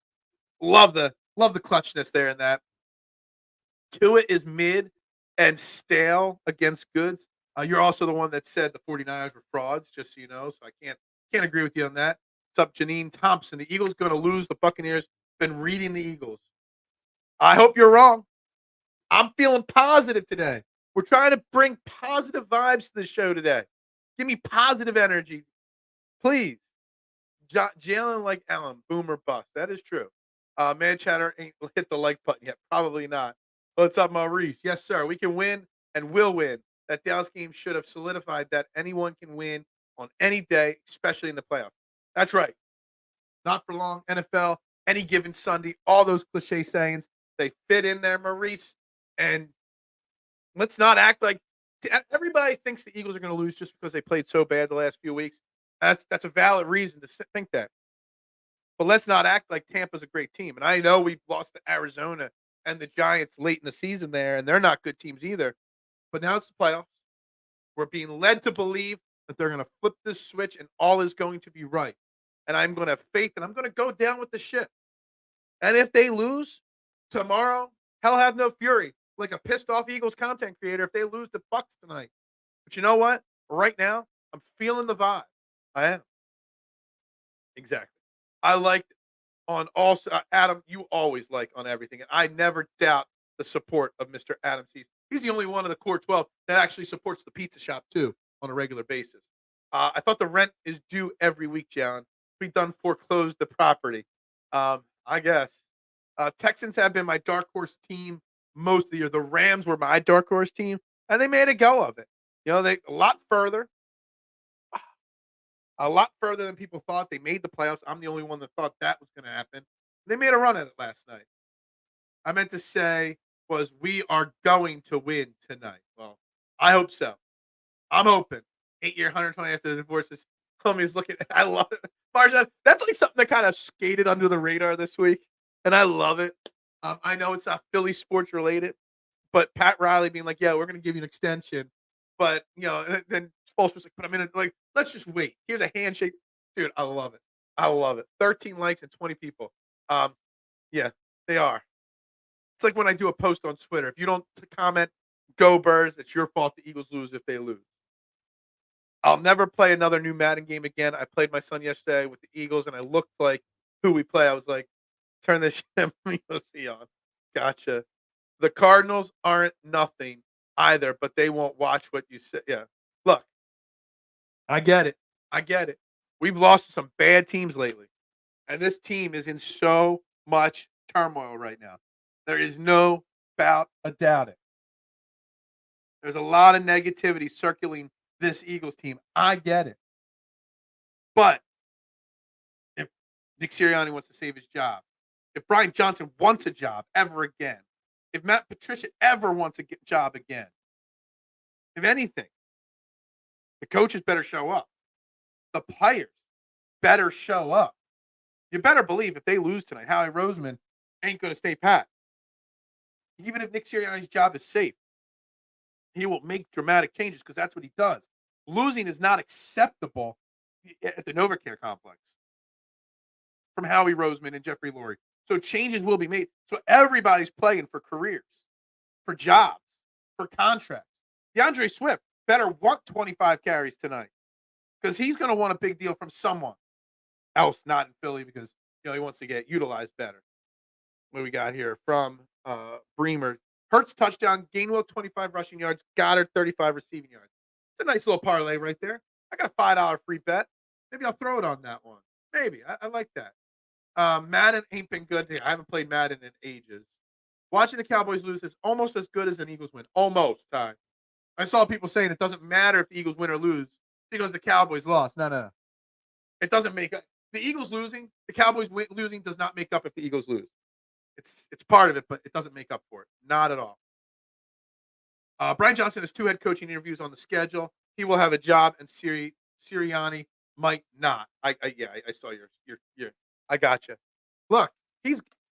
Love the clutchness there in that. Tua is mid and stale against goods. You're also the one that said the 49ers were frauds, just so you know. So I can't agree with you on that. What's up, Janine Thompson? The Eagles going to lose. The Buccaneers been reading the Eagles. I hope you're wrong. I'm feeling positive today. We're trying to bring positive vibes to the show today. Give me positive energy, please. Jalen like Allen, boomer bust. That is true. Man chatter ain't hit the like button yet. Probably not. What's up, Maurice? Yes, sir. We can win and will win. That Dallas game should have solidified that anyone can win on any day, especially in the playoffs. That's right. Not for long. NFL, any given Sunday, all those cliche sayings, they fit in there, Maurice. And let's not act like everybody thinks the Eagles are going to lose just because they played so bad the last few weeks. That's a valid reason to think that. But let's not act like Tampa's a great team. And I know we lost to Arizona and the Giants late in the season there, and they're not good teams either. But now it's the playoffs. We're being led to believe that they're going to flip this switch and all is going to be right. And I'm going to have faith and I'm going to go down with the ship. And if they lose tomorrow, hell have no fury. Like a pissed off Eagles content creator if they lose the Bucs tonight. But you know what? Right now, I'm feeling the vibe. I am. Exactly. I liked on all Adam, you always like on everything. And I never doubt the support of Mr. Adams. He's the only one of the core 12 that actually supports the pizza shop too on a regular basis. I thought the rent is due every week, John. We done foreclosed the property. I guess. Texans have been my dark horse team most of the year. The Rams were my dark horse team, and they made a go of it. You know, they a lot further than people thought. They made the playoffs. I'm the only one that thought that was going to happen. They made a run at it last night. I meant to say was we are going to win tonight. Well, I hope so. I'm hoping. 8-year, 120 after the divorce. This homie's looking. I love it. Marshawn, that's like something that kind of skated under the radar this week, and I love it. I know it's not Philly sports related, but Pat Riley being like, "Yeah, we're going to give you an extension," but and then Spolster was like, "But I'm in it. Like, let's just wait. Here's a handshake, dude. I love it. I love it. 13 likes and 20 people. Yeah, they are. It's like when I do a post on Twitter. If you don't comment, go Birds. It's your fault. The Eagles lose if they lose. I'll never play another new Madden game again. I played my son yesterday with the Eagles, and I looked like who we play. I was like, turn this shit. Let me go see on. Gotcha. The Cardinals aren't nothing either, but they won't watch what you say. Yeah. Look, I get it. I get it. We've lost to some bad teams lately, and this team is in so much turmoil right now. There is no doubt about it. There's a lot of negativity circulating this Eagles team. I get it. But if Nick Sirianni wants to save his job, if Brian Johnson wants a job ever again, if Matt Patricia ever wants a job again, if anything, the coaches better show up. The players better show up. You better believe if they lose tonight, Howie Roseman ain't going to stay pat. Even if Nick Sirianni's job is safe, he will make dramatic changes because that's what he does. Losing is not acceptable at the NovaCare complex from Howie Roseman and Jeffrey Lurie. So changes will be made. So everybody's playing for careers, for jobs, for contracts. DeAndre Swift better want 25 carries tonight because he's going to want a big deal from someone else, not in Philly, because he wants to get utilized better. What we got here from Bremer. Hurts touchdown, Gainwell 25 rushing yards, Goddard 35 receiving yards. It's a nice little parlay right there. I got a $5 free bet. Maybe I'll throw it on that one. Maybe. I like that. Madden ain't been good. I haven't played Madden in ages. Watching the Cowboys lose is almost as good as an Eagles win. Almost, Ty. I saw people saying it doesn't matter if the Eagles win or lose because the Cowboys lost. No. It doesn't make up. The Eagles losing, the Cowboys losing does not make up if the Eagles lose. It's part of it, but it doesn't make up for it. Not at all. Brian Johnson has 2 head coaching interviews on the schedule. He will have a job, and Sirianni might not. I saw your. I got you. Look,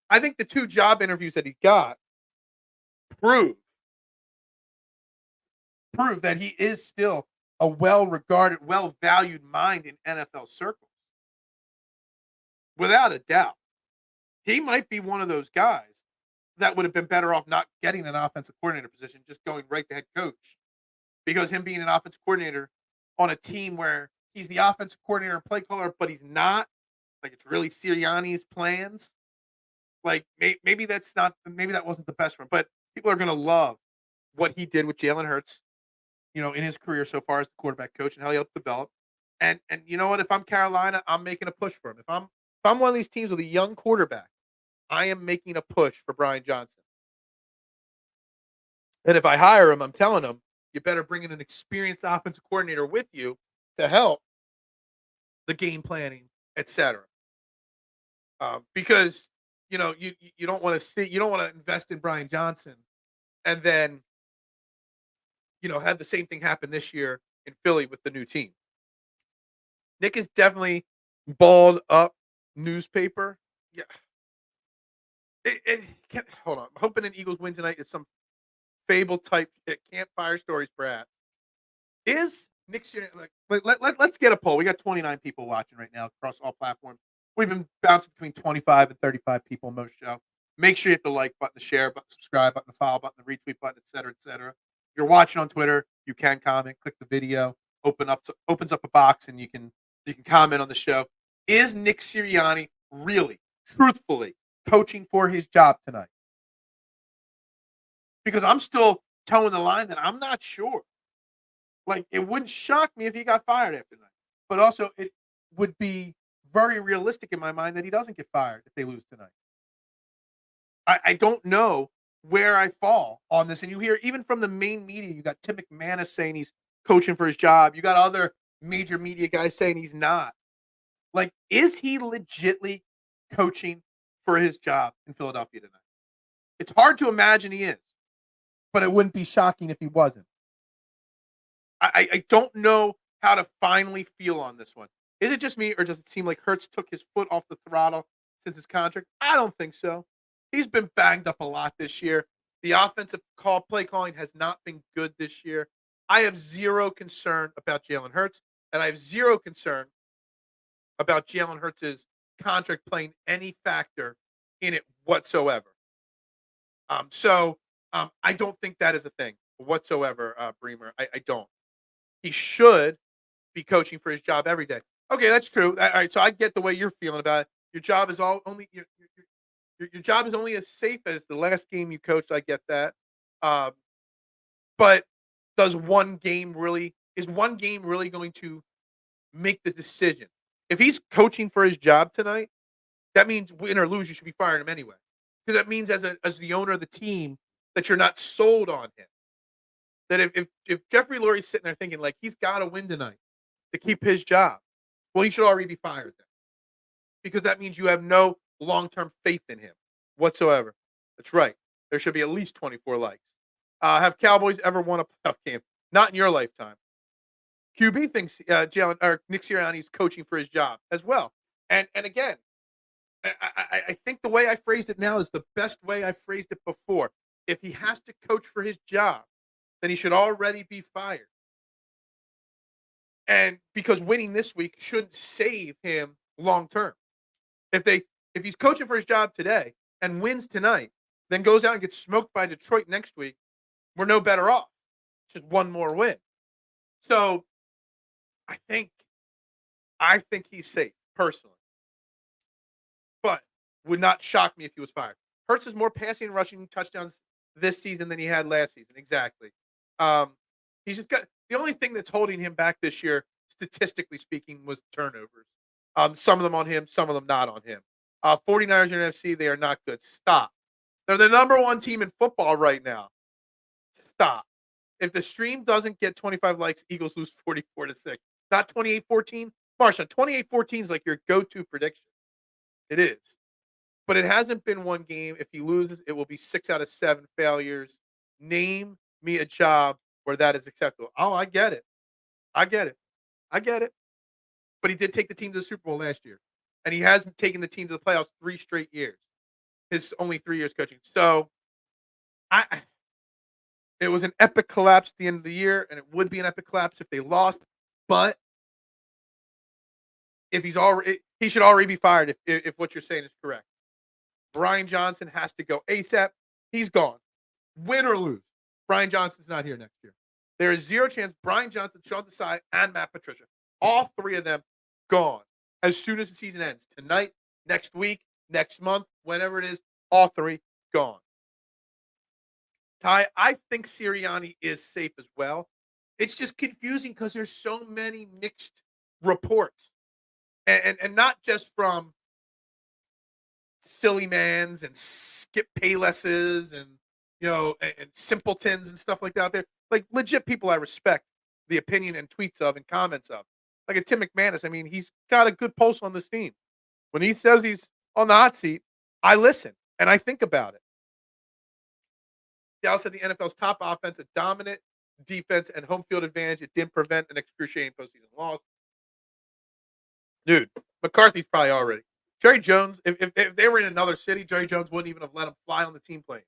I think the 2 job interviews that he got prove that he is still a well-regarded, well-valued mind in NFL circles. Without a doubt. He might be one of those guys that would have been better off not getting an offensive coordinator position, just going right to head coach. Because him being an offensive coordinator on a team where he's the offensive coordinator and play caller, but he's not, like it's really Sirianni's plans. Like maybe that wasn't the best for him, but people are going to love what he did with Jalen Hurts, in his career so far as the quarterback coach and how he helped develop. And you know what? If I'm Carolina, I'm making a push for him. If I'm one of these teams with a young quarterback, I am making a push for Brian Johnson. And if I hire him, I'm telling him, you better bring in an experienced offensive coordinator with you to help the game planning, etc. Because you don't want to invest in Brian Johnson and then have the same thing happen this year in Philly with the new team. Nick is definitely balled up newspaper. Yeah. Hold on. I'm hoping an Eagles win tonight is some fable type campfire stories, perhaps. Is Nick Sirianni, let's get a poll. We got 29 people watching right now across all platforms. We've been bouncing between 25 and 35 people most show. Make sure you hit the like button, the share button, subscribe button, the follow button, the retweet button, et cetera, et cetera. If you're watching on Twitter, you can comment, click the video, opens up a box, and you can comment on the show. Is Nick Sirianni really, truthfully, coaching for his job tonight? Because I'm still towing the line that I'm not sure. Like, it wouldn't shock me if he got fired after tonight. But also, it would be very realistic in my mind that he doesn't get fired if they lose tonight. I don't know where I fall on this. And you hear, even from the main media, you got Tim McManus saying he's coaching for his job. You got other major media guys saying he's not. Like, is he legitly coaching for his job in Philadelphia tonight? It's hard to imagine he is. But it wouldn't be shocking if he wasn't. I don't know how to finally feel on this one. Is it just me, or does it seem like Hurts took his foot off the throttle since his contract? I don't think so. He's been banged up a lot this year. The offensive play calling has not been good this year. I have zero concern about Jalen Hurts, and I have zero concern about Jalen Hurts' contract playing any factor in it whatsoever. I don't think that is a thing whatsoever, Bremer. I don't. He should be coaching for his job every day. Okay, that's true. All right, so I get the way you're feeling about it. Your job is your job is only as safe as the last game you coached. I get that. But is one game really going to make the decision? If he's coaching for his job tonight, that means win or lose, you should be firing him anyway. Because that means as the owner of the team that you're not sold on him. That if Jeffrey Lurie's sitting there thinking like he's got to win tonight to keep his job, well, he should already be fired then. Because that means you have no long-term faith in him whatsoever. That's right. There should be at least 24 likes. Have Cowboys ever won a playoff game? Not in your lifetime. QB thinks Jalen or Nick Sirianni is coaching for his job as well. And again, I think the way I phrased it now is the best way I phrased it before. If he has to coach for his job, then he should already be fired. And because winning this week shouldn't save him long term. If he's coaching for his job today and wins tonight, then goes out and gets smoked by Detroit next week, we're no better off. Just one more win. So I think he's safe, personally. But would not shock me if he was fired. Hurts has more passing and rushing touchdowns this season than he had last season. Exactly. He's just got the only thing that's holding him back this year, statistically speaking, was turnovers. Some of them on him, some of them not on him. 49ers in NFC, they are not good. Stop. They're the number one team in football right now. Stop. If the stream doesn't get 25 likes, Eagles lose 44-6. Not 28-14. Marshawn, 28-14 is like your go-to prediction. It is. But it hasn't been one game. If he loses, it will be 6 out of 7 failures. Name me a job where that is acceptable. Oh, I get it. But he did take the team to the Super Bowl last year. And he has taken the team to the playoffs 3 straight years. His only 3 years coaching. So, it was an epic collapse at the end of the year, and it would be an epic collapse if they lost. But if he should already be fired if what you're saying is correct. Brian Johnson has to go ASAP. He's gone. Win or lose, Brian Johnson's not here next year. There is zero chance Brian Johnson, Sean Desai, and Matt Patricia, all 3 of them, gone as soon as the season ends. Tonight, next week, next month, whenever it is, all 3 gone. Ty, I think Sirianni is safe as well. It's just confusing because there's so many mixed reports. And not just from silly mans and Skip Paylesses and and simpletons and stuff like that out there. Like legit people I respect the opinion and tweets of and comments of. Like a Tim McManus. I mean, he's got a good pulse on this team. When he says he's on the hot seat, I listen and I think about it. Dallas had the NFL's top offense, a dominant defense, and home field advantage. It didn't prevent an excruciating postseason loss. Dude, McCarthy's probably already. Jerry Jones, if they were in another city, Jerry Jones wouldn't even have let him fly on the team plane.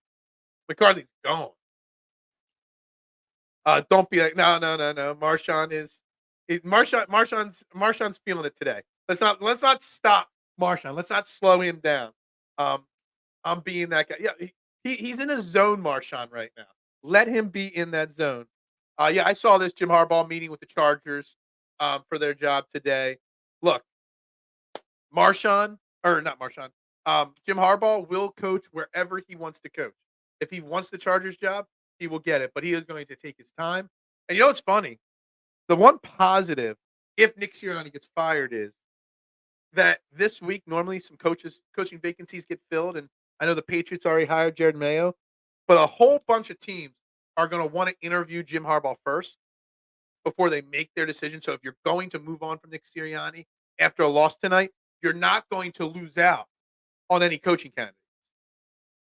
McCarthy's gone. Don't be like, no. Marshawn Marshawn's feeling it today. Let's not stop Marshawn. Let's not slow him down. I'm being that guy. Yeah, he's in a zone, Marshawn, right now. Let him be in that zone. Yeah, I saw this Jim Harbaugh meeting with the Chargers for their job today. Look, Marshawn, or not Marshawn, Jim Harbaugh will coach wherever he wants to coach. If he wants the Chargers job, he will get it, but he is going to take his time. And you know what's funny? The one positive, if Nick Sirianni gets fired, is that this week normally some coaching vacancies get filled, and I know the Patriots already hired Jared Mayo, but a whole bunch of teams are going to want to interview Jim Harbaugh first before they make their decision. So if you're going to move on from Nick Sirianni after a loss tonight, you're not going to lose out on any coaching candidates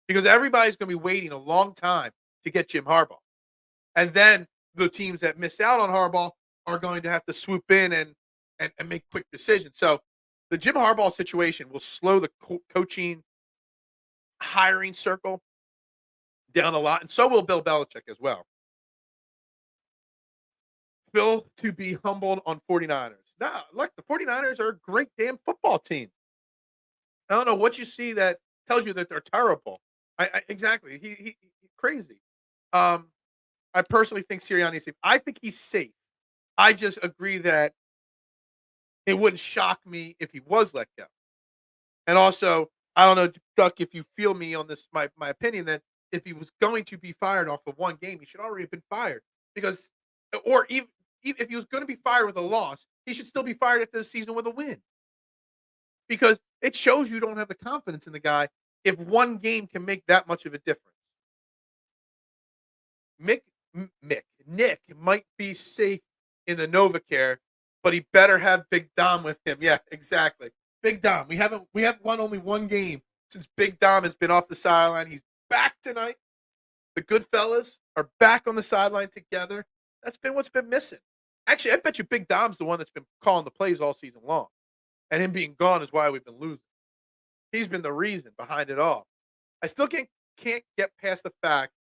because everybody's going to be waiting a long time to get Jim Harbaugh. And then the teams that miss out on Harbaugh are going to have to swoop in and make quick decisions. So the Jim Harbaugh situation will slow the coaching hiring circle down a lot, and so will Bill Belichick as well. Phil to be humbled on 49ers. Nah, look, the 49ers are a great damn football team. I don't know what you see that tells you that they're terrible. Exactly. He crazy. I personally think Sirianni is safe. I think he's safe. I just agree that it wouldn't shock me if he was let go. And also, I don't know, Duck, if you feel me on this, my opinion that if he was going to be fired off of one game, he should already have been fired. Because, or even if he was going to be fired with a loss, he should still be fired after the season with a win. Because it shows you don't have the confidence in the guy if one game can make that much of a difference. Nick might be safe in the NovaCare, but he better have Big Dom with him. Yeah, exactly. Big Dom. We have won only one game since Big Dom has been off the sideline. He's back tonight. The good fellas are back on the sideline together. That's been what's been missing. Actually, I bet you Big Dom's the one that's been calling the plays all season long. And him being gone is why we've been losing. He's been the reason behind it all. I still can't get past the fact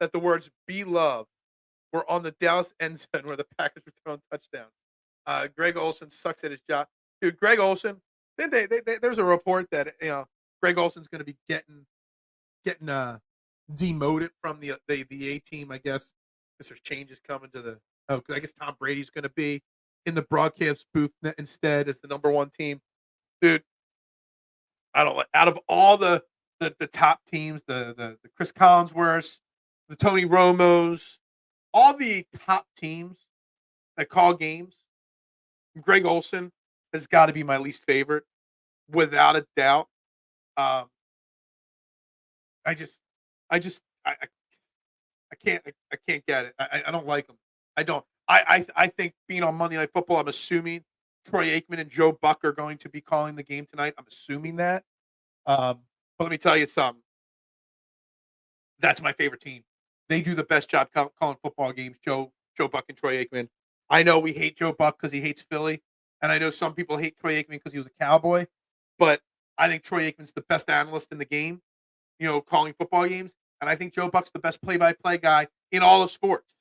that the words "be loved" were on the Dallas end zone where the Packers were throwing touchdowns. Greg Olsen sucks at his job. Dude, Greg Olsen, then there's a report that Greg Olsen's going to be getting demoted from the A team, I guess, because there's changes coming to the. Oh, I guess Tom Brady's going to be in the broadcast booth instead as the number one team. Dude, I don't like out of all the top teams, the Chris Collinsworths, the Tony Romos, all the top teams that call games, Greg Olsen has got to be my least favorite, without a doubt. I can't get it. I don't like him. I don't. I think being on Monday Night Football, I'm assuming Troy Aikman and Joe Buck are going to be calling the game tonight. I'm assuming that. But let me tell you something. That's my favorite team. They do the best job calling football games. Joe Buck and Troy Aikman. I know we hate Joe Buck because he hates Philly, and I know some people hate Troy Aikman because he was a Cowboy. But I think Troy Aikman's the best analyst in the game, calling football games, and I think Joe Buck's the best play-by-play guy in all of sports,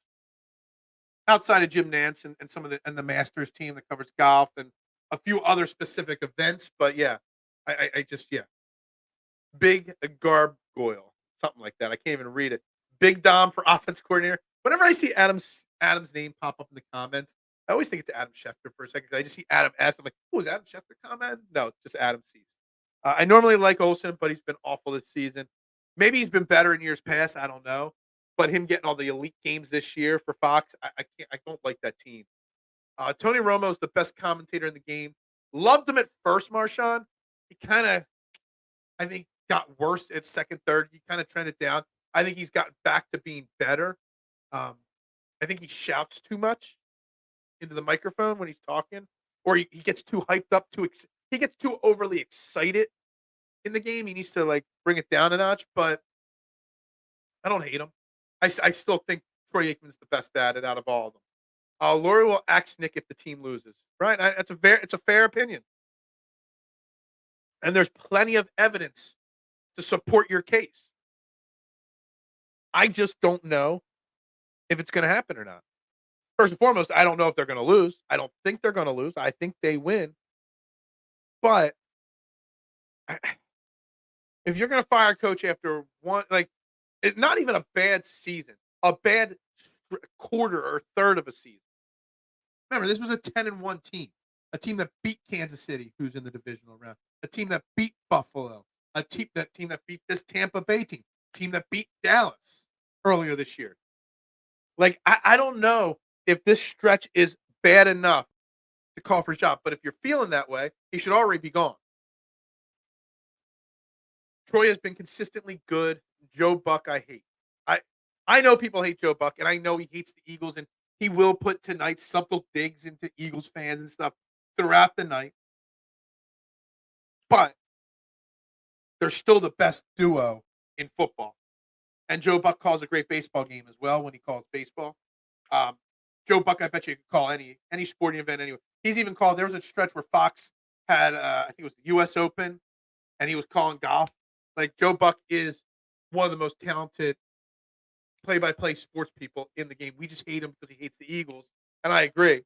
outside of Jim Nance and some of the Masters team that covers golf and a few other specific events. But yeah, I just Big Gargoyle, something like that. I can't even read it. Big Dom for offense coordinator. Whenever I see Adam's name pop up in the comments, I always think it's Adam Schefter for a second. I just see Adam S. I'm like, oh, is Adam Schefter comment? No, just Adam C's. I normally like Olsen, but he's been awful this season. Maybe he's been better in years past. I don't know. But him getting all the elite games this year for Fox, I don't like that team. Tony Romo is the best commentator in the game. Loved him at first, Marshawn. He kind of, I think, got worse at second, third. He kind of trended down. I think he's gotten back to being better. Um, I think he shouts too much into the microphone when he's talking, or he gets too hyped up, he gets too overly excited in the game. He needs to like bring it down a notch. But I don't hate him. I still think Troy Aikman's the best at it out of all of them. Lori will ask Nick if the team loses. Right? It's a fair opinion, and there's plenty of evidence to support your case. I just don't know if it's going to happen or not. First and foremost, I don't know if they're going to lose. I don't think they're going to lose. I think they win. But if you're going to fire a coach after one, like, it's not even a bad season, a bad quarter or third of a season. Remember, this was a 10-1 team, a team that beat Kansas City, who's in the divisional round, a team that beat Buffalo, a team that beat this Tampa Bay team that beat Dallas earlier this year. Like, I don't know if this stretch is bad enough to call for a job, but if you're feeling that way, he should already be gone. Troy has been consistently good. Joe Buck, I hate. I know people hate Joe Buck, and I know he hates the Eagles, and he will put tonight's subtle digs into Eagles fans and stuff throughout the night. But they're still the best duo in football. And Joe Buck calls a great baseball game as well when he calls baseball. Joe Buck, I bet you could call any sporting event anyway. He's even called. There was a stretch where Fox had, I think it was the U.S. Open, and he was calling golf. Like, Joe Buck is one of the most talented play-by-play sports people in the game. We just hate him because he hates the Eagles, and I agree.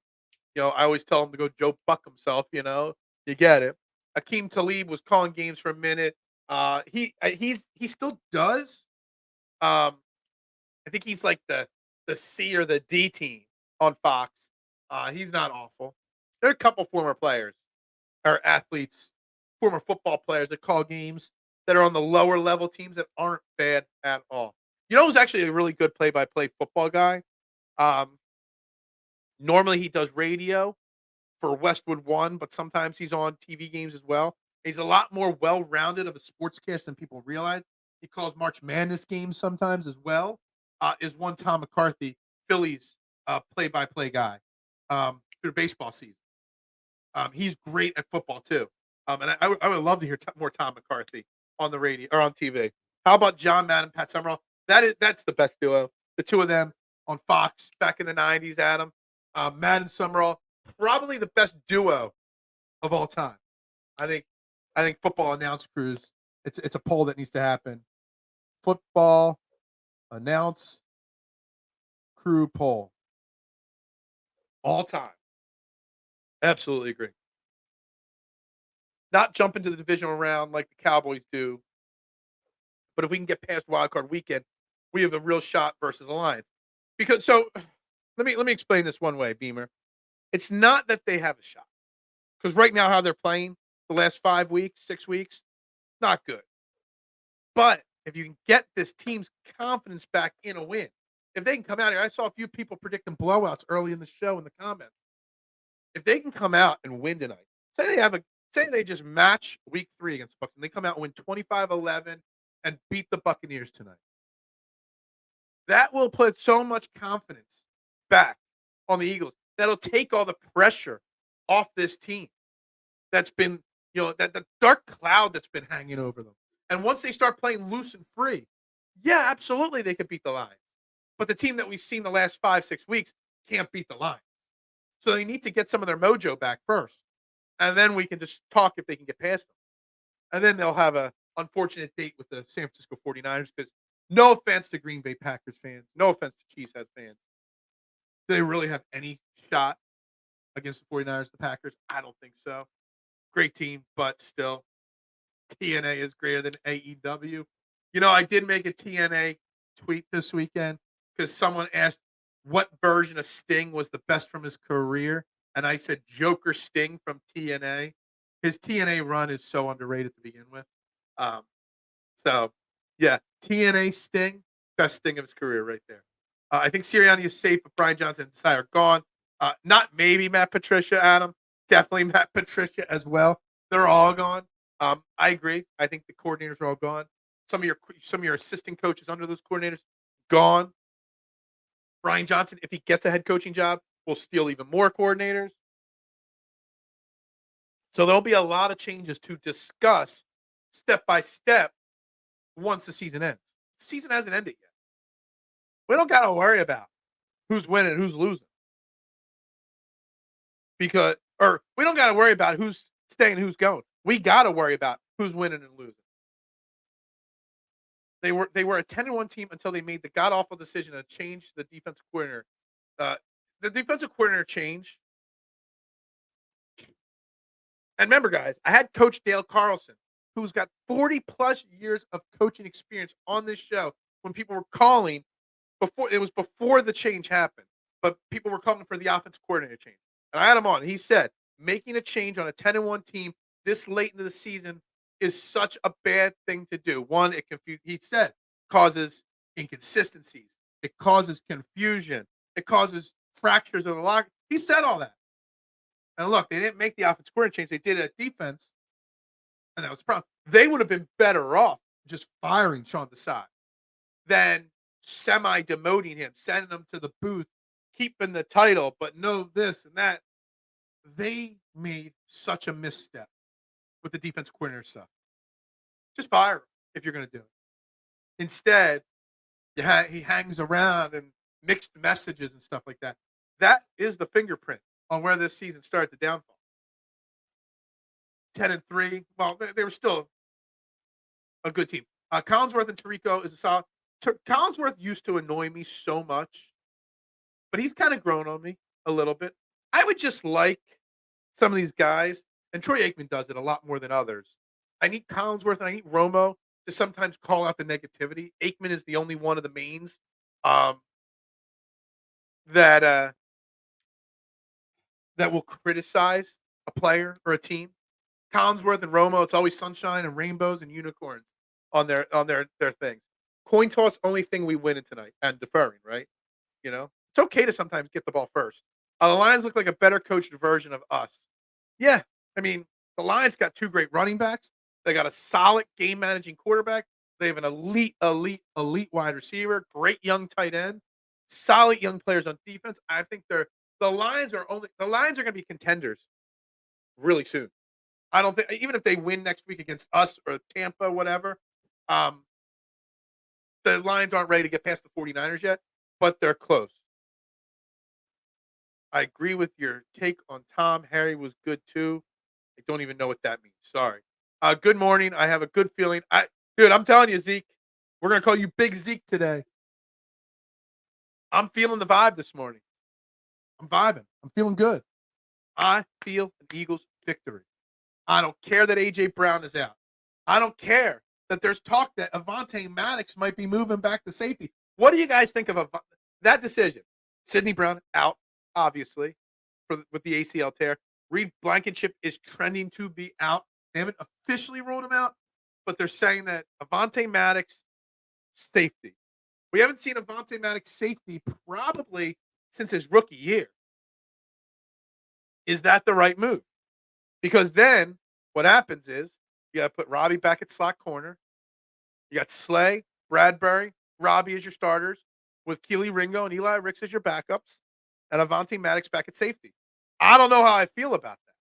I always tell him to go Joe Buck himself. You get it. Akeem Talib was calling games for a minute. He still does. I think he's like the C or the D team on Fox. He's not awful. There are a couple former players or athletes, former football players that call games that are on the lower level teams that aren't bad at all. Who's actually a really good play-by-play football guy? Normally he does radio for Westwood One, but sometimes he's on TV games as well. He's a lot more well-rounded of a sportscast than people realize. He calls March Madness games sometimes as well. Is one Tom McCarthy, Phillies play-by-play guy through baseball season. He's great at football too. And I would love to hear more Tom McCarthy on the radio or on TV. How about John Madden, Pat Summerall? That's the best duo. The two of them on Fox back in the 90s, Adam. Madden, Summerall, probably the best duo of all time. I think football announce crews. It's a poll that needs to happen. Football announce crew poll. All time. Absolutely agree. Not jump into the divisional round like the Cowboys do, but if we can get past Wild Card Weekend, we have a real shot versus the Lions. Because let me explain this one way, Beamer. It's not that they have a shot, because right now how they're playing the last 5 weeks, 6 weeks, not good. But if you can get this team's confidence back in a win, if they can come out here, I saw a few people predicting blowouts early in the show in the comments. If they can come out and win tonight, say they just match week 3 against the Bucs, and they come out and win 25-11 and beat the Buccaneers tonight. That will put so much confidence back on the Eagles. That'll take all the pressure off this team. That's been, that the dark cloud that's been hanging over them. And once they start playing loose and free, yeah, absolutely they could beat the Lions. But the team that we've seen the last 5-6 weeks can't beat the Lions. So they need to get some of their mojo back first. And then we can just talk if they can get past them. And then they'll have a unfortunate date with the San Francisco 49ers, because no offense to Green Bay Packers fans, no offense to Cheesehead fans, do they really have any shot against the 49ers, the Packers? I don't think so. Great team, but still, TNA is greater than AEW. I did make a TNA tweet this weekend because someone asked what version of Sting was the best from his career, and I said Joker Sting from TNA. His TNA run is so underrated to begin with. So, yeah, TNA Sting, best Sting of his career right there. I think Sirianni is safe, but Brian Johnson and Desai are gone. Not maybe Matt Patricia, Adam. Definitely Matt Patricia as well. They're all gone. I agree. I think the coordinators are all gone. Some of your assistant coaches under those coordinators gone. Brian Johnson, if he gets a head coaching job, will steal even more coordinators. So there'll be a lot of changes to discuss step by step once the season ends. The season hasn't ended yet. We don't got to worry about who's winning and who's losing or we don't got to worry about who's staying and who's going. We got to worry about who's winning and losing. They were a 10-1 team until they made the god awful decision to change the defensive coordinator. The defensive coordinator change. And remember, guys, I had Coach Dale Carlson, who's got 40 plus years of coaching experience on this show when people were calling before the change happened, but people were calling for the offensive coordinator change. And I had him on. He said, making a change on a 10-1 team this late into the season is such a bad thing to do. One, he said, causes inconsistencies. It causes confusion. It causes fractures of the locker. He said all that. And look, they didn't make the offensive coordinator change. They did it at defense, and that was the problem. They would have been better off just firing Sean Desai than semi-demoting him, sending him to the booth, keeping the title, but no this and that. They made such a misstep with the defensive coordinator stuff. Just fire him if you're going to do it. Instead, he hangs around and mixed messages and stuff like that. That is the fingerprint on where this season started the downfall. 10-3. Well, they were still a good team. Collinsworth and Tirico is a solid. Collinsworth used to annoy me so much, but he's kind of grown on me a little bit. I would just like some of these guys, and Troy Aikman does it a lot more than others. I need Collinsworth and I need Romo to sometimes call out the negativity. Aikman is the only one of the mains that will criticize a player or a team. Collinsworth and Romo, it's always sunshine and rainbows and unicorns on their things. Coin toss, only thing we win in tonight, and deferring, right? You know, it's okay to sometimes get the ball first. The Lions look like a better coached version of us. Yeah, I mean, the Lions got two great running backs. They got a solid game managing quarterback. They have an elite wide receiver, great young tight end, solid young players on defense. I think the Lions are going to be contenders really soon. I don't think, even if they win next week against us or Tampa, whatever, the Lions aren't ready to get past the 49ers yet, but they're close. I agree with your take on Tom. Harry was good too. I don't even know what that means. Sorry. Good morning. I have a good feeling. Dude, I'm telling you, Zeke, we're going to call you Big Zeke today. I'm feeling the vibe this morning. I'm vibing. I'm feeling good. I feel an Eagles victory. I don't care that A.J. Brown is out. I don't care that there's talk that Avonte Maddox might be moving back to safety. What do you guys think of that decision? Sidney Brown out, obviously, with the ACL tear. Reed Blankenship is trending to be out. They haven't officially ruled him out, but they're saying that Avonte Maddox, safety. We haven't seen Avonte Maddox safety probably since his rookie year. Is that the right move? Because then what happens is you got to put Robbie back at slot corner. You got Slay, Bradbury, Robbie as your starters, with Keely Ringo and Eli Ricks as your backups, and Avonte Maddox back at safety. I don't know how I feel about that.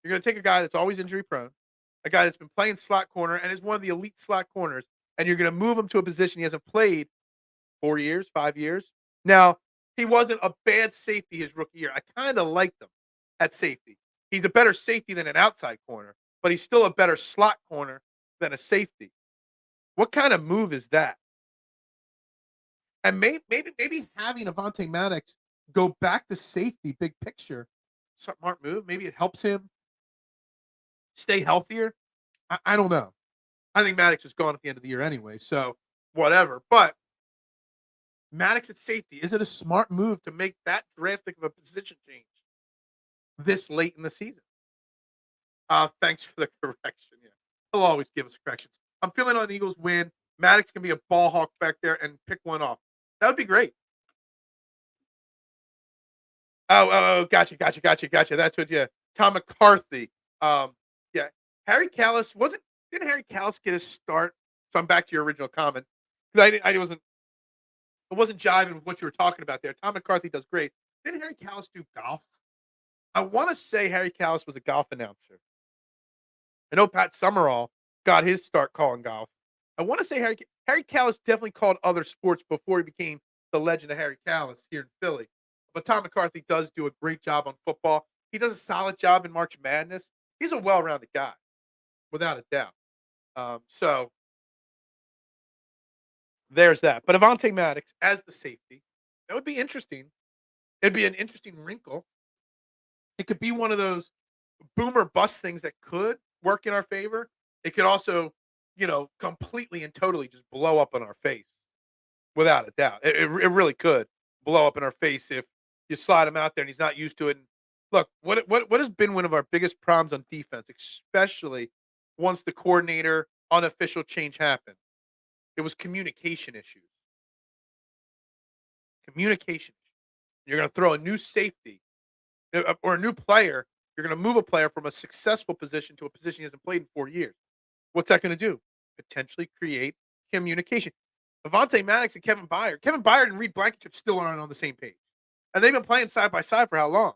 You're going to take a guy that's always injury prone, a guy that's been playing slot corner and is one of the elite slot corners, and you're going to move him to a position he hasn't played 4 years, 5 years. Now, he wasn't a bad safety his rookie year. I kind of liked him at safety. He's a better safety than an outside corner, but he's still a better slot corner than a safety. What kind of move is that? And maybe having Avonte Maddox go back to safety, big picture, smart move. Maybe it helps him stay healthier. I don't know. I think Maddox is gone at the end of the year anyway, so whatever. But Maddox at safety, is it a smart move to make that drastic of a position change this late in the season? Thanks for the correction. Yeah, he'll always give us corrections. I'm feeling on the Eagles win. Maddox can be a ball hawk back there and pick one off. That would be great. Oh, gotcha. That's what you. Tom McCarthy. Yeah. Harry Callis didn't Harry Callis get his start So I'm back to your original comment because I wasn't jiving with what you were talking about there. Tom McCarthy does great. Didn't Harry Callis do golf? I want to say Harry Callis was a golf announcer. I know Pat Summerall got his start calling golf. I want to say Harry Callis definitely called other sports before he became the legend of Harry Callis here in Philly. But Tom McCarthy does do a great job on football. He does a solid job in March Madness. He's a well-rounded guy, without a doubt. So there's that. But Avonte Maddox as the safety, that would be interesting. It'd be an interesting wrinkle. It could be one of those boomer bust things that could work in our favor. It could also, completely and totally just blow up in our face, without a doubt. It really could blow up in our face if you slide him out there and he's not used to it. And look, what has been one of our biggest problems on defense, especially once the coordinator unofficial change happened? It was communication issues. Communication. You're going to throw a new safety or a new player. You're going to move a player from a successful position to a position he hasn't played in 4 years. What's that going to do? Potentially create communication. Avonte Maddox and Kevin Byard and Reed Blankenship still aren't on the same page. And they've been playing side by side for how long?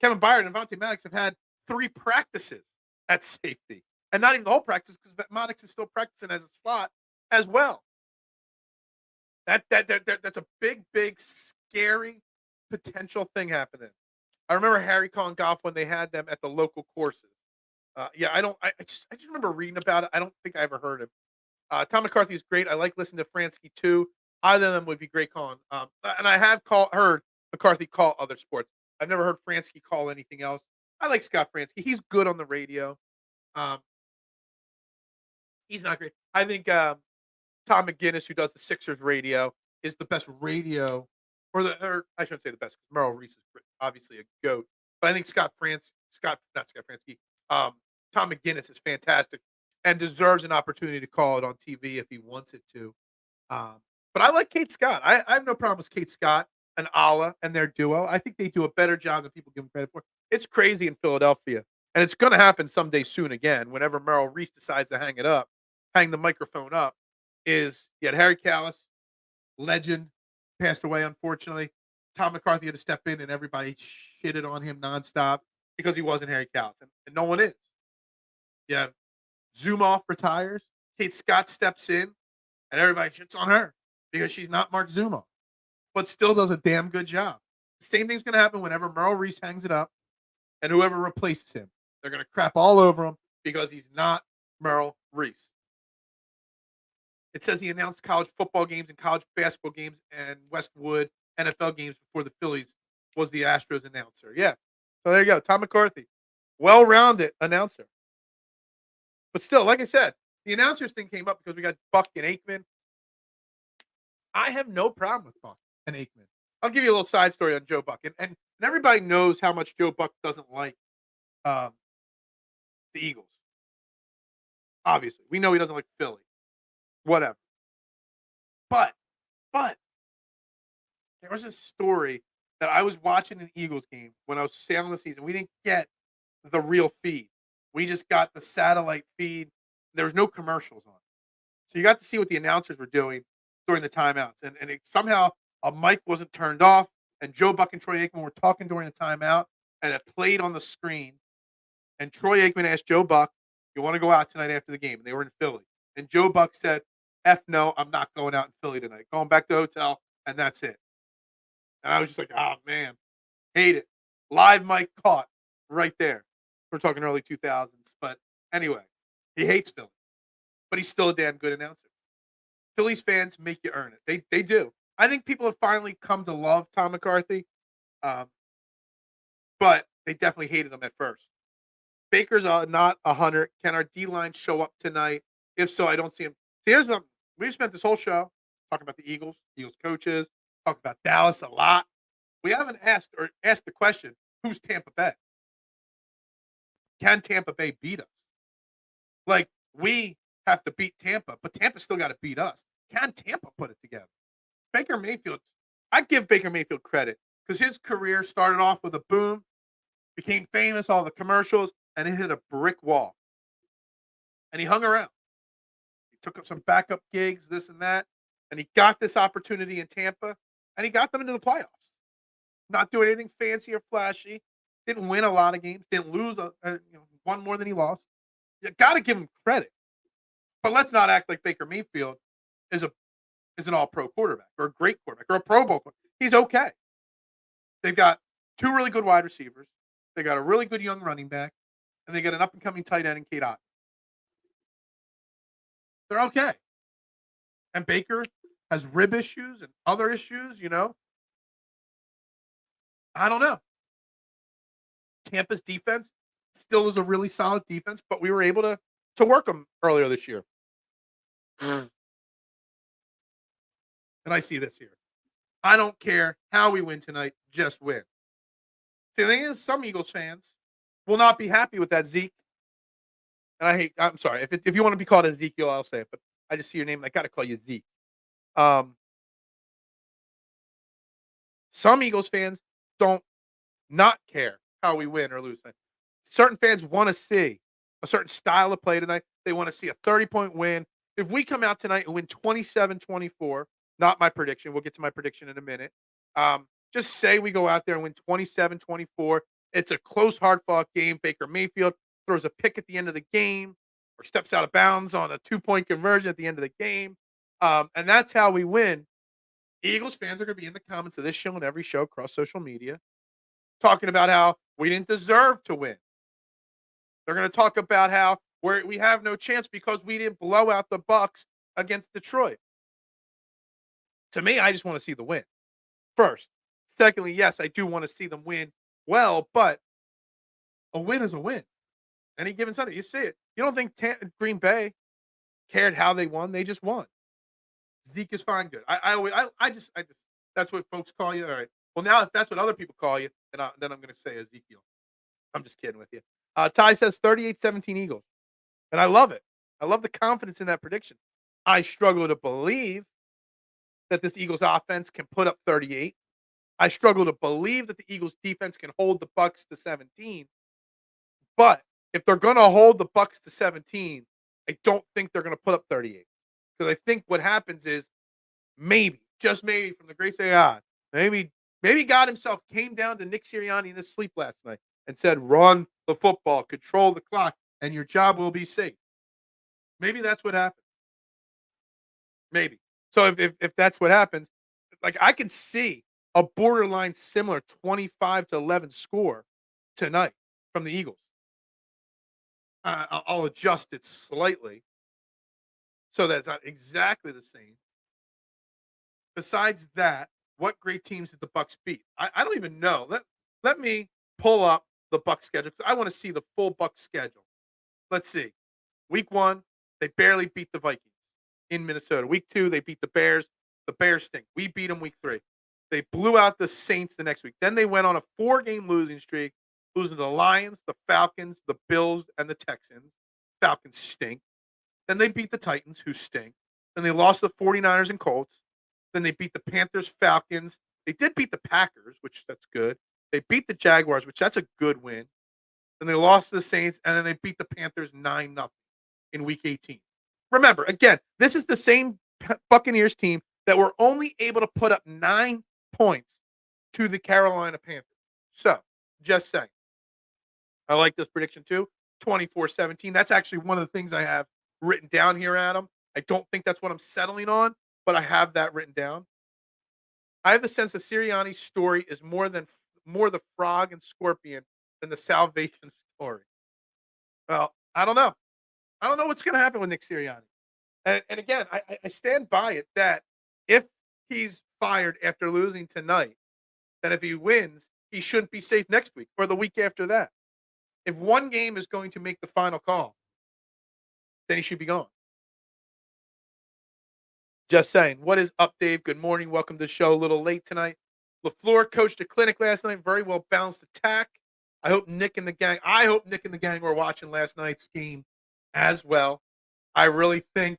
Kevin Byard and Avonte Maddox have had 3 practices at safety. And not even the whole practice because Maddox is still practicing as a slot as well. That's a big, scary potential thing happening. I remember Harry calling golf when they had them at the local courses. I just remember reading about it. I don't think I ever heard him. Tom McCarthy is great. I like listening to Fransky too. Either of them would be great calling. And I have heard McCarthy call other sports. I've never heard Fransky call anything else. I like Scott Fransky. He's good on the radio. He's not great. I think Tom McGinnis, who does the Sixers radio, is the best radio, or I shouldn't say the best. Merrill Reese is obviously a goat, but I think Tom McGinnis is fantastic and deserves an opportunity to call it on TV if he wants it to. But I like Kate Scott. I have no problem with Kate Scott and Allah and their duo. I think they do a better job than people give them credit for. It's crazy in Philadelphia, and it's going to happen someday soon again. Whenever Merrill Reese decides to hang the microphone up, you had Harry Callis, legend, passed away unfortunately. Tom McCarthy had to step in, and everybody shitted on him nonstop because he wasn't Harry Callis, and no one is. Yeah, Zumoff retires. Kate Scott steps in, and everybody shits on her because she's not Mark Zumoff, but still does a damn good job. The same thing's going to happen whenever Merrill Reese hangs it up, and whoever replaces him, they're going to crap all over him because he's not Merrill Reese. It says he announced college football games and college basketball games and Westwood NFL games before the Phillies was the Astros announcer. Yeah. So there you go. Tom McCarthy, well-rounded announcer. But still, like I said, the announcers thing came up because we got Buck and Aikman. I have no problem with Buck and Aikman. I'll give you a little side story on Joe Buck. And everybody knows how much Joe Buck doesn't like the Eagles. Obviously. We know he doesn't like Philly. Whatever. But there was a story that I was watching an Eagles game when I was sailing the season. We didn't get the real feed. We just got the satellite feed. There was no commercials on. So you got to see what the announcers were doing during the timeouts. And somehow a mic wasn't turned off, and Joe Buck and Troy Aikman were talking during the timeout, and it played on the screen. And Troy Aikman asked Joe Buck, "You want to go out tonight after the game?" And they were in Philly. And Joe Buck said, "F no, I'm not going out in Philly tonight. Going back to the hotel, and that's it." And I was just like, "Oh, man. Hate it." Live mic caught right there. We're talking early 2000s. But anyway, he hates Philly. But he's still a damn good announcer. Phillies fans make you earn it. They do. I think people have finally come to love Tom McCarthy. But they definitely hated him at first. Baker's not 100. Can our D-line show up tonight? If so, I don't see him. Here's the we spent this whole show talking about the Eagles coaches, talking about Dallas a lot. We haven't asked the question, who's Tampa Bay? Can Tampa Bay beat us? Like, we have to beat Tampa, but Tampa still got to beat us. Can Tampa put it together? Baker Mayfield, I give Baker Mayfield credit because his career started off with a boom, became famous, all the commercials, and it hit a brick wall. And he hung around. He took up some backup gigs, this and that, and he got this opportunity in Tampa, and he got them into the playoffs. Not doing anything fancy or flashy. Didn't win a lot of games. Didn't lose one more than he lost. You got to give him credit, but let's not act like Baker Mayfield is an all-pro quarterback or a great quarterback or a Pro Bowl quarterback. He's okay. They've got 2 really good wide receivers. They got a really good young running back, and they got an up-and-coming tight end in Kate Otten. They're okay. And Baker has rib issues and other issues, I don't know. Tampa's defense still is a really solid defense, but we were able to work them earlier this year. And I see this here. I don't care how we win tonight, just win. See, the thing is, some Eagles fans will not be happy with that Zeke. And I'm sorry, if you want to be called Ezekiel, I'll say it, but I just see your name and I got to call you Zeke. Some Eagles fans don't not care how we win or lose. Certain fans want to see a certain style of play tonight. They want to see a 30-point win. If we come out tonight and win 27-24, not my prediction. We'll get to my prediction in a minute. Just say we go out there and win 27-24. It's a close, hard-fought game. Baker Mayfield throws a pick at the end of the game or steps out of bounds on a 2-point conversion at the end of the game. And that's how we win. Eagles fans are going to be in the comments of this show and every show across social media talking about how we didn't deserve to win. They're going to talk about how we have no chance because we didn't blow out the Bucs against Detroit. To me, I just want to see the win first. Secondly, yes, I do want to see them win well, but a win is a win. Any given Sunday, you see it. You don't think Green Bay cared how they won? They just won. Zeke is fine, good. I just that's what folks call you. All right. Well, now if that's what other people call you, then I'm going to say Ezekiel. I'm just kidding with you. Ty says 38-17 Eagles, and I love it. I love the confidence in that prediction. I struggle to believe that this Eagles offense can put up 38. I struggle to believe that the Eagles defense can hold the Bucs to 17. But if they're going to hold the Bucs to 17, I don't think they're going to put up 38. Because I think what happens is maybe, just maybe, from the grace of God, maybe God himself came down to Nick Sirianni in his sleep last night and said, run the football, control the clock, and your job will be safe. Maybe that's what happens. Maybe. So if that's what happens, like I can see a borderline similar 25-11 score tonight from the Eagles. I'll adjust it slightly so that it's not exactly the same. Besides that, what great teams did the Bucs beat? I don't even know. Let me pull up the Bucs schedule because I want to see the full Bucs schedule. Let's see. Week 1, they barely beat the Vikings in Minnesota. Week 2, they beat the Bears. The Bears stink. We beat them week 3. They blew out the Saints the next week. Then they went on a 4-game losing streak, losing to the Lions, the Falcons, the Bills, and the Texans. Falcons stink. Then they beat the Titans, who stink. Then they lost to the 49ers and Colts. Then they beat the Panthers, Falcons. They did beat the Packers, which that's good. They beat the Jaguars, which that's a good win. Then they lost to the Saints, and then they beat the Panthers 9-0 in Week 18. Remember, again, this is the same Buccaneers team that were only able to put up 9 points to the Carolina Panthers. So, just saying. I like this prediction too. 24-17. That's actually one of the things I have written down here, Adam. I don't think that's what I'm settling on, but I have that written down. I have the sense that Sirianni's story is more the frog and scorpion than the salvation story. Well, I don't know. I don't know what's going to happen with Nick Sirianni. And again, I stand by it that if he's fired after losing tonight, then if he wins, he shouldn't be safe next week or the week after that. If one game is going to make the final call, then he should be gone. Just saying. What is up, Dave? Good morning. Welcome to the show. A little late tonight. LaFleur coached a clinic last night. Very well balanced attack. I hope Nick and the gang were watching last night's game as well. I really think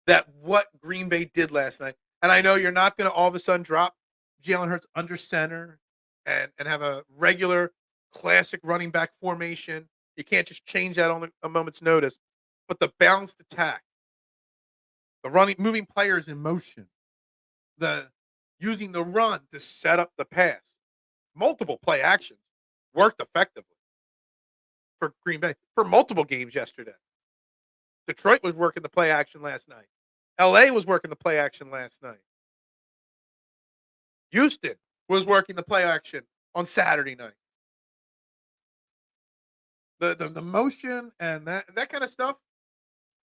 that what Green Bay did last night, and I know you're not going to all of a sudden drop Jalen Hurts under center and have a regular classic running back formation. You can't just change that on a moment's notice. But the balanced attack, the running, moving players in motion, the using the run to set up the pass, multiple play actions worked effectively for Green Bay for multiple games yesterday. Detroit was working the play action last night. LA was working the play action last night. Houston was working the play action on Saturday night. The motion and that kind of stuff,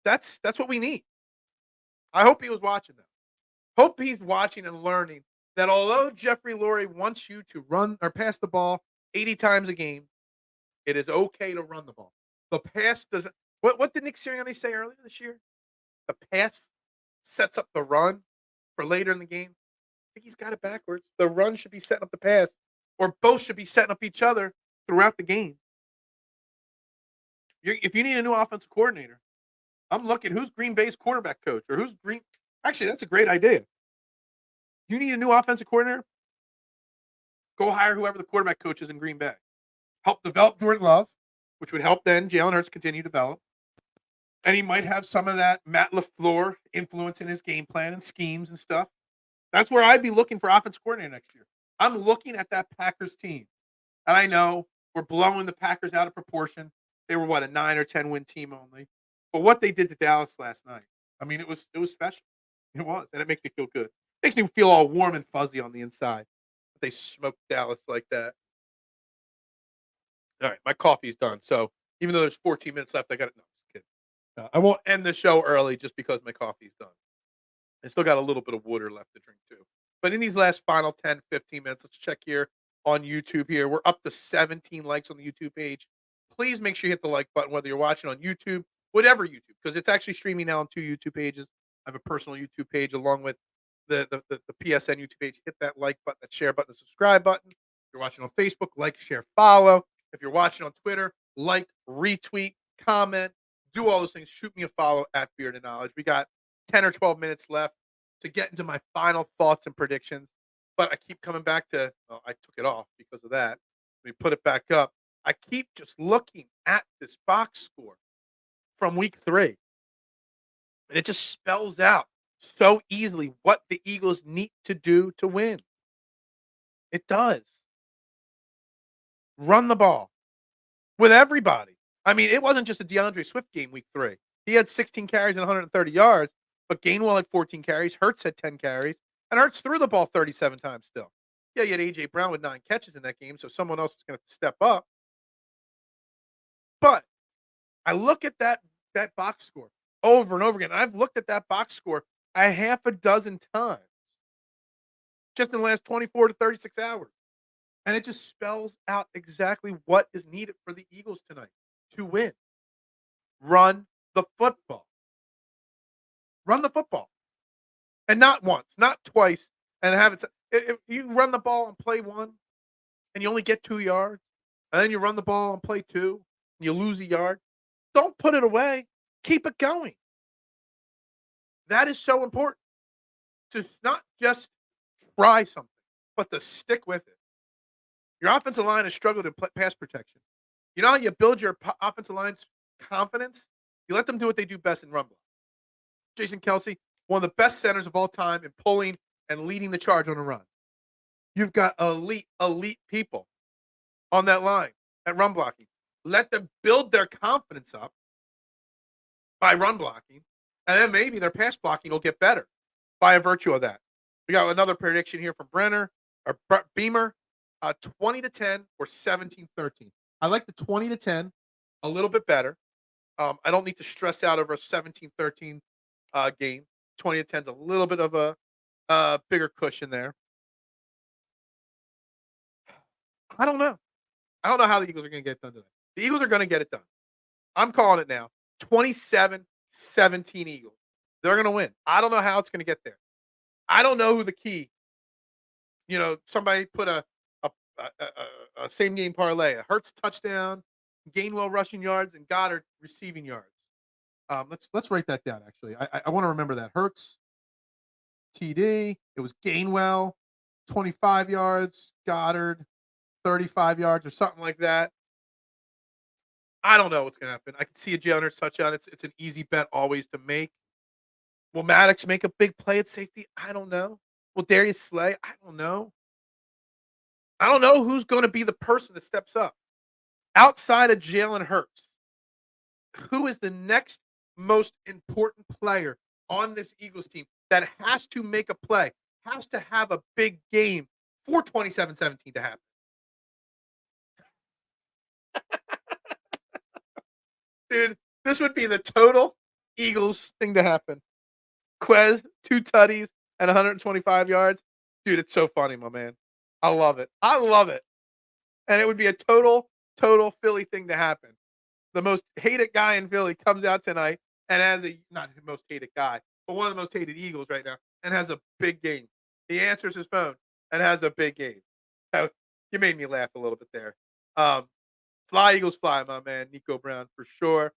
that's what we need. I hope he was watching them. Hope he's watching and learning that although Jeffrey Lurie wants you to run or pass the ball 80 times a game, it is okay to run the ball. The pass doesn't. What did Nick Sirianni say earlier this year? The pass sets up the run for later in the game. I think he's got it backwards. The run should be setting up the pass, or both should be setting up each other throughout the game. If you need a new offensive coordinator, I'm looking who's Green Bay's quarterback coach or who's Green. Actually, that's a great idea. You need a new offensive coordinator? Go hire whoever the quarterback coach is in Green Bay. Help develop Jordan Love, which would help then Jalen Hurts continue to develop. And he might have some of that Matt LaFleur influence in his game plan and schemes and stuff. That's where I'd be looking for offensive coordinator next year. I'm looking at that Packers team. And I know we're blowing the Packers out of proportion. They were, a 9 or 10 win team only. But what they did to Dallas last night, I mean, it was special. It was. And it makes me feel good. It makes me feel all warm and fuzzy on the inside. They smoked Dallas like that. All right, my coffee's done. So even though there's 14 minutes left, I got it. No, just kidding. I won't end the show early just because my coffee's done. I still got a little bit of water left to drink too. But in these last final 10, 15 minutes, let's check here on YouTube here. We're up to 17 likes on the YouTube page. Please make sure you hit the like button, whether you're watching on YouTube, whatever YouTube, because it's actually streaming now on 2 YouTube pages. I have a personal YouTube page along with the PSN YouTube page. Hit that like button, that share button, the subscribe button. If you're watching on Facebook, like, share, follow. If you're watching on Twitter, like, retweet, comment, do all those things. Shoot me a follow at Bearded Knowledge. We got 10 or 12 minutes left to get into my final thoughts and predictions. But I keep coming back to, I took it off because of that. Let me put it back up. I keep just looking at this box score from week 3. And it just spells out so easily what the Eagles need to do to win. It does. Run the ball with everybody. I mean, it wasn't just a DeAndre Swift game week 3. He had 16 carries and 130 yards, but Gainwell had 14 carries. Hurts had 10 carries, and Hurts threw the ball 37 times still. Yeah, you had A.J. Brown with 9 catches in that game, so someone else is going to step up. But I look at that box score over and over again. I've looked at that box score a half a dozen times just in the last 24 to 36 hours. And it just spells out exactly what is needed for the Eagles tonight to win. Run the football. Run the football. And not once, not twice, and have it. If you run the ball on play 1 and you only get 2 yards, and then you run the ball on play 2 and you lose a yard, don't put it away. Keep it going. That is so important. To not just try something, but to stick with it. Your offensive line has struggled in pass protection. You know how you build your offensive line's confidence? You let them do what they do best in run block. Jason Kelce, one of the best centers of all time in pulling and leading the charge on a run. You've got elite people on that line at run blocking. Let them build their confidence up by run blocking, and then maybe their pass blocking will get better by a virtue of that. We got another prediction here from Beamer. 20-10 or 17-13. I like the 20-10 a little bit better. I don't need to stress out over a 17-13 game. 20-10 is a little bit of a bigger cushion there. I don't know. I don't know how the Eagles are going to get it done today. The Eagles are going to get it done. I'm calling it now. 27-17 Eagles. They're going to win. I don't know how it's going to get there. I don't know who the key. Somebody put a same game parlay. A Hurts touchdown, Gainwell rushing yards, and Goddard receiving yards. Let's write that down. Actually, I want to remember that. Hurts TD. It was Gainwell 25 yards, Goddard 35 yards, or something like that. I don't know what's gonna happen. I can see a Jalen Hurts touchdown. It's an easy bet always to make. Will Maddox make a big play at safety? I don't know. Will Darius Slay? I don't know. I don't know who's going to be the person that steps up outside of Jalen Hurts. Who is the next most important player on this Eagles team that has to make a play, has to have a big game for 27-17 to happen? Dude, this would be the total Eagles thing to happen. Quez, 2 tutties and 125 yards. Dude, it's so funny, my man. I love it. I love it. And it would be a total Philly thing to happen. The most hated guy in Philly comes out tonight and has a not the most hated guy, but one of the most hated Eagles right now, and has a big game. He answers his phone and has a big game. So, you made me laugh a little bit there. Um, Fly Eagles fly, my man, Nico Brown for sure.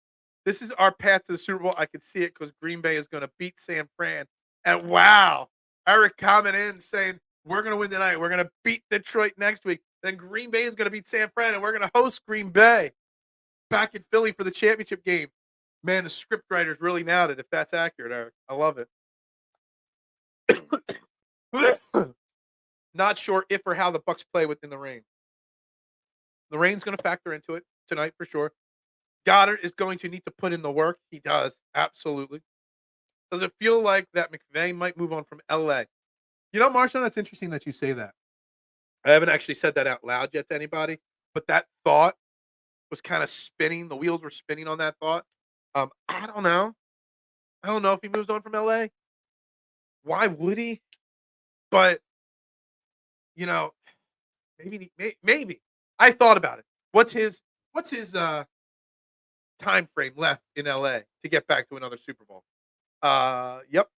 This is our path to the Super Bowl. I can see it because Green Bay is going to beat San Fran. And wow, Eric coming in saying we're going to win tonight. We're going to beat Detroit next week. Then Green Bay is going to beat San Fran, and we're going to host Green Bay back in Philly for the championship game. Man, the script writers really nailed it. If that's accurate, Eric, I love it. Not sure if or how the Bucs play within the rain. The rain's going to factor into it tonight for sure. Goddard is going to need to put in the work. He does, absolutely. Does it feel like that McVay might move on from LA? You know, Marshall, that's interesting that you say that. I haven't actually said that out loud yet to anybody, but that thought was kind of spinning. The wheels were spinning on that thought. I don't know. I don't know if he moves on from LA. Why would he? But you know, maybe. I thought about it. What's his time frame left in LA to get back to another Super Bowl? Yep.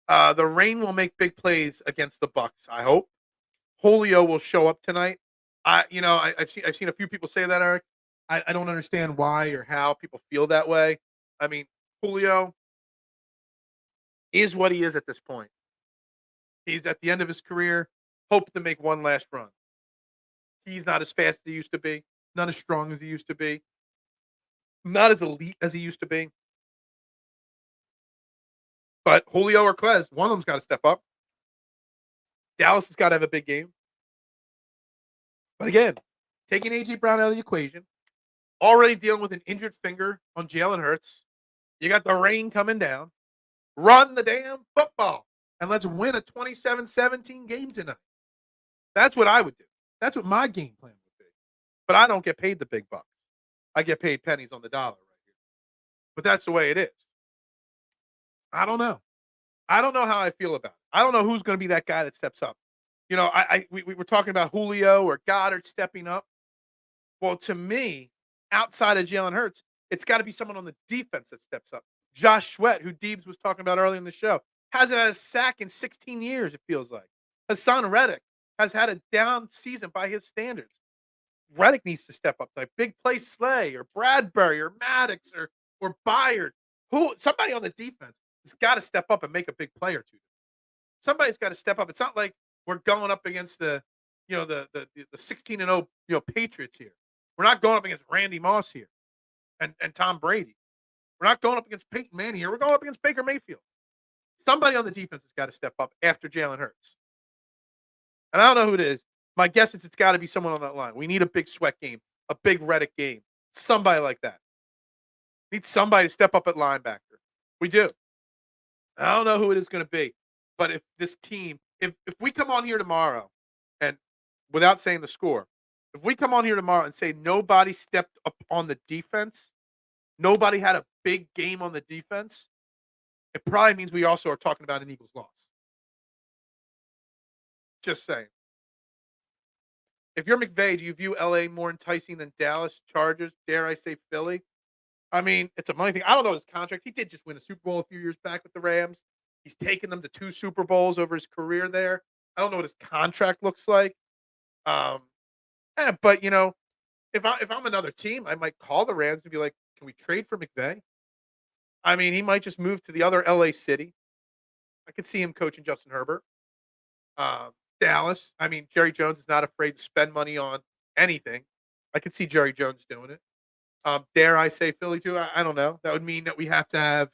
The rain will make big plays against the Bucs. I hope Julio will show up tonight. I've seen a few people say that, Eric. I don't understand why or how people feel that way. I mean, Julio is what he is at this point. He's at the end of his career, hoping to make one last run. He's not as fast as he used to be, not as strong as he used to be, not as elite as he used to be. But Julio or Quez, one of them's got to step up. Dallas has got to have a big game. But again, taking A.J. Brown out of the equation, already dealing with an injured finger on Jalen Hurts. You got the rain coming down. Run the damn football. And let's win a 27-17 game tonight. That's what I would do. That's what my game plan would be. But I don't get paid the big bucks. I get paid pennies on the dollar right here. But that's the way it is. I don't know. I don't know how I feel about it. I don't know who's going to be that guy that steps up. You know, we were talking about Julio or Goddard stepping up. Well, to me, outside of Jalen Hurts, it's got to be someone on the defense that steps up. Josh Sweat, who Deebs was talking about earlier in the show, hasn't had a sack in 16 years, it feels like. Hassan Reddick has had a down season by his standards. Reddick needs to step up tonight. Big play Slay or Bradbury or Maddox or Byard. Somebody on the defense has got to step up and make a big play or two. Somebody's got to step up. It's not like we're going up against the 16-0 Patriots here. We're not going up against Randy Moss here and Tom Brady. We're not going up against Peyton Manning here. We're going up against Baker Mayfield. Somebody on the defense has got to step up after Jalen Hurts. And I don't know who it is. My guess is it's got to be someone on that line. We need a big Sweat game, a big Reddick game, somebody like that. Need somebody to step up at linebacker. We do. I don't know who it is going to be, but if this team, if we come on here tomorrow, and without saying the score, if we come on here tomorrow and say nobody stepped up on the defense, nobody had a big game on the defense, it probably means we also are talking about an Eagles loss. Just saying. If you're McVay, do you view LA more enticing than Dallas, Chargers, dare I say Philly? I mean, it's a money thing. I don't know his contract. He did just win a Super Bowl a few years back with the Rams. He's taken them to 2 Super Bowls over his career there. I don't know what his contract looks like. But if I'm another team, I might call the Rams and be like, "Can we trade for McVay?" I mean, he might just move to the other LA city. I could see him coaching Justin Herbert. Dallas. I mean, Jerry Jones is not afraid to spend money on anything. I could see Jerry Jones doing it. Dare I say Philly too? I don't know. That would mean that we have to have,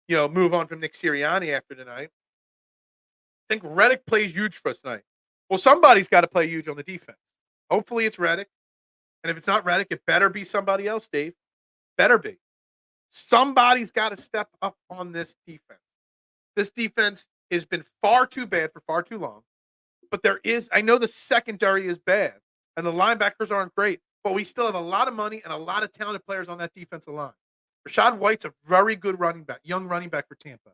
move on from Nick Sirianni after tonight. I think Reddick plays huge for us tonight. Well, somebody's got to play huge on the defense. Hopefully it's Reddick. And if it's not Reddick, it better be somebody else, Dave. Better be. Somebody's got to step up on this defense. This defense has been far too bad for far too long. But I know the secondary is bad and the linebackers aren't great, but we still have a lot of money and a lot of talented players on that defensive line. Rashad White's a very good running back, young running back for Tampa.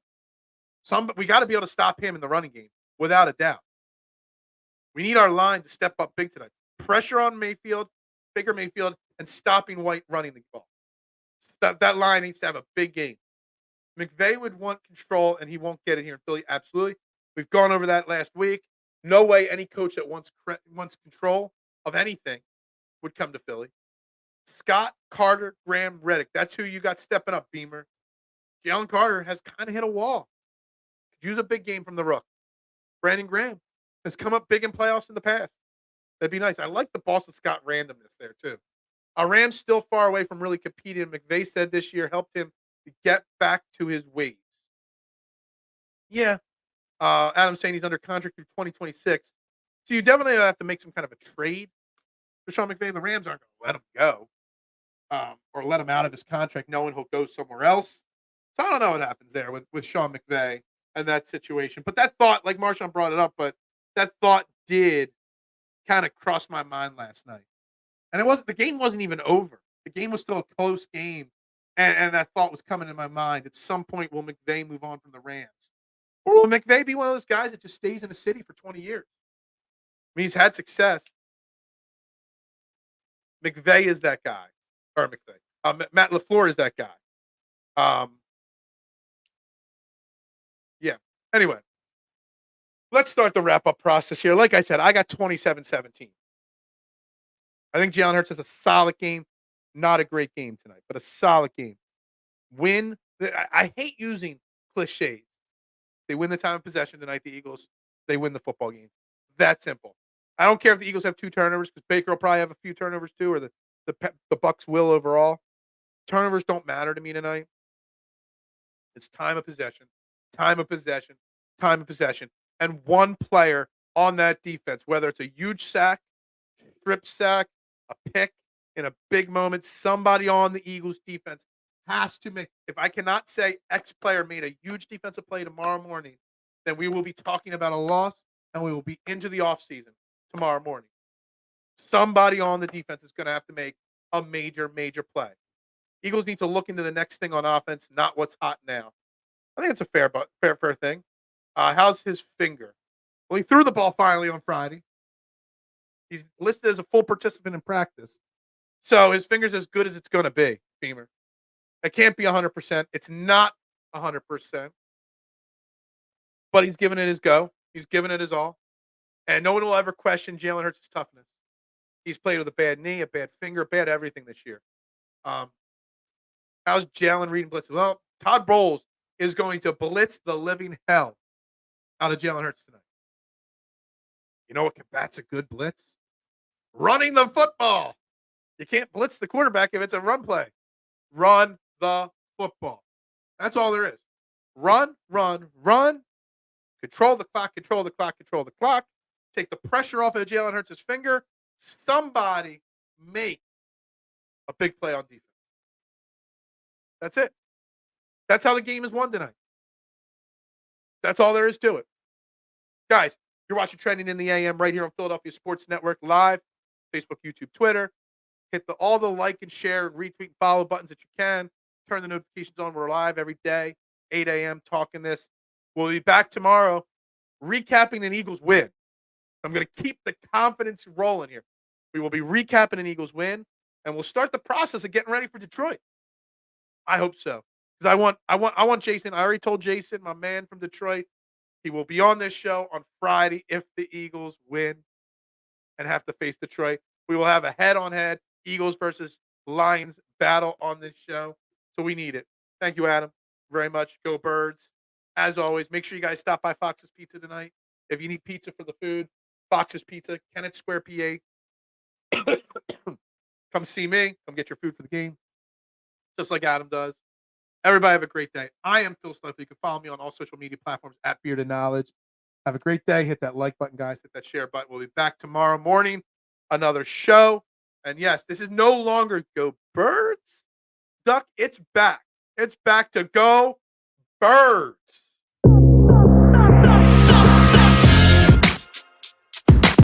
We got to be able to stop him in the running game, without a doubt. We need our line to step up big tonight. Pressure on Mayfield, bigger Mayfield, and stopping White running the ball. That line needs to have a big game. McVay would want control, and he won't get it here in Philly. Absolutely. We've gone over that last week. No way any coach that wants control of anything would come to Philly. Scott, Carter, Graham, Reddick. That's who you got stepping up, Beamer. Jalen Carter has kind of hit a wall. Could use a big game from the Rook. Brandon Graham has come up big in playoffs in the past. That'd be nice. I like the Boston Scott randomness there, too. Ram's still far away from really competing. McVay said this year helped him to get back to his ways. Yeah. Adam's saying he's under contract through 2026. So you definitely have to make some kind of a trade for Sean McVay. The Rams aren't going to let him go or let him out of his contract knowing he'll go somewhere else. So I don't know what happens there with Sean McVay and that situation. But that thought, like Marshawn brought it up, but that thought did kind of cross my mind last night. And the game wasn't even over. The game was still a close game. And that thought was coming in my mind. At some point, will McVay move on from the Rams? Or will McVay be one of those guys that just stays in the city for 20 years? I mean, he's had success. McVay is that guy. Or McVay. Matt LaFleur is that guy. Yeah. Anyway, let's start the wrap-up process here. Like I said, I got 27-17. I think Jalen Hurts has a solid game. Not a great game tonight, but a solid game. Win. I hate using cliches. They win the time of possession tonight, the Eagles. They win the football game. That simple. I don't care if the Eagles have 2 turnovers because Baker will probably have a few turnovers too, or the Bucs will overall. Turnovers don't matter to me tonight. It's time of possession, time of possession, time of possession. And one player on that defense, whether it's a huge sack, strip sack, a pick in a big moment, somebody on the Eagles defense has to make. If I cannot say X player made a huge defensive play tomorrow morning, then we will be talking about a loss and we will be into the offseason tomorrow morning. Somebody on the defense is going to have to make a major, major play. Eagles need to look into the next thing on offense, not what's hot now. I think it's a fair thing. How's his finger? Well, he threw the ball finally on Friday. He's listed as a full participant in practice. So his finger's as good as it's going to be, Beamer. It can't be 100%. It's not 100%. But he's given it his go. He's given it his all. And no one will ever question Jalen Hurts' toughness. He's played with a bad knee, a bad finger, bad everything this year. How's Jalen reading blitz? Well, Todd Bowles is going to blitz the living hell out of Jalen Hurts tonight. You know what combats a good blitz? Running the football. You can't blitz the quarterback if it's a run play. Run the football. That's all there is. Run, run, run. Control the clock, control the clock, control the clock. Take the pressure off of Jalen Hurts' finger. Somebody make a big play on defense. That's it. That's how the game is won tonight. That's all there is to it. Guys, you're watching Trending in the AM right here on Philadelphia Sports Network live, Facebook, YouTube, Twitter. Hit all the like and share and retweet and follow buttons that you can. Turn the notifications on. We're live every day, 8 a.m. talking this. We'll be back tomorrow recapping an Eagles win. I'm going to keep the confidence rolling here. We will be recapping an Eagles win, and we'll start the process of getting ready for Detroit. I hope so. Because I want Jason. I already told Jason, my man from Detroit, he will be on this show on Friday if the Eagles win and have to face Detroit. We will have a head-on-head Eagles versus Lions battle on this show. So we need it. Thank you, Adam, very much. Go Birds. As always, make sure you guys stop by Fox's Pizza tonight. If you need pizza for the food, Fox's Pizza, Kennett Square, PA. Come see me. Come get your food for the game. just like Adam does. Everybody have a great day. I am Phil Stiefel. You can follow me on all social media platforms at Bearded Knowledge. Have a great day. Hit that like button, guys. Hit that share button. We'll be back tomorrow morning. Another show. And yes, this is no longer Go Birds, Duck. It's back. It's back to Go Birds.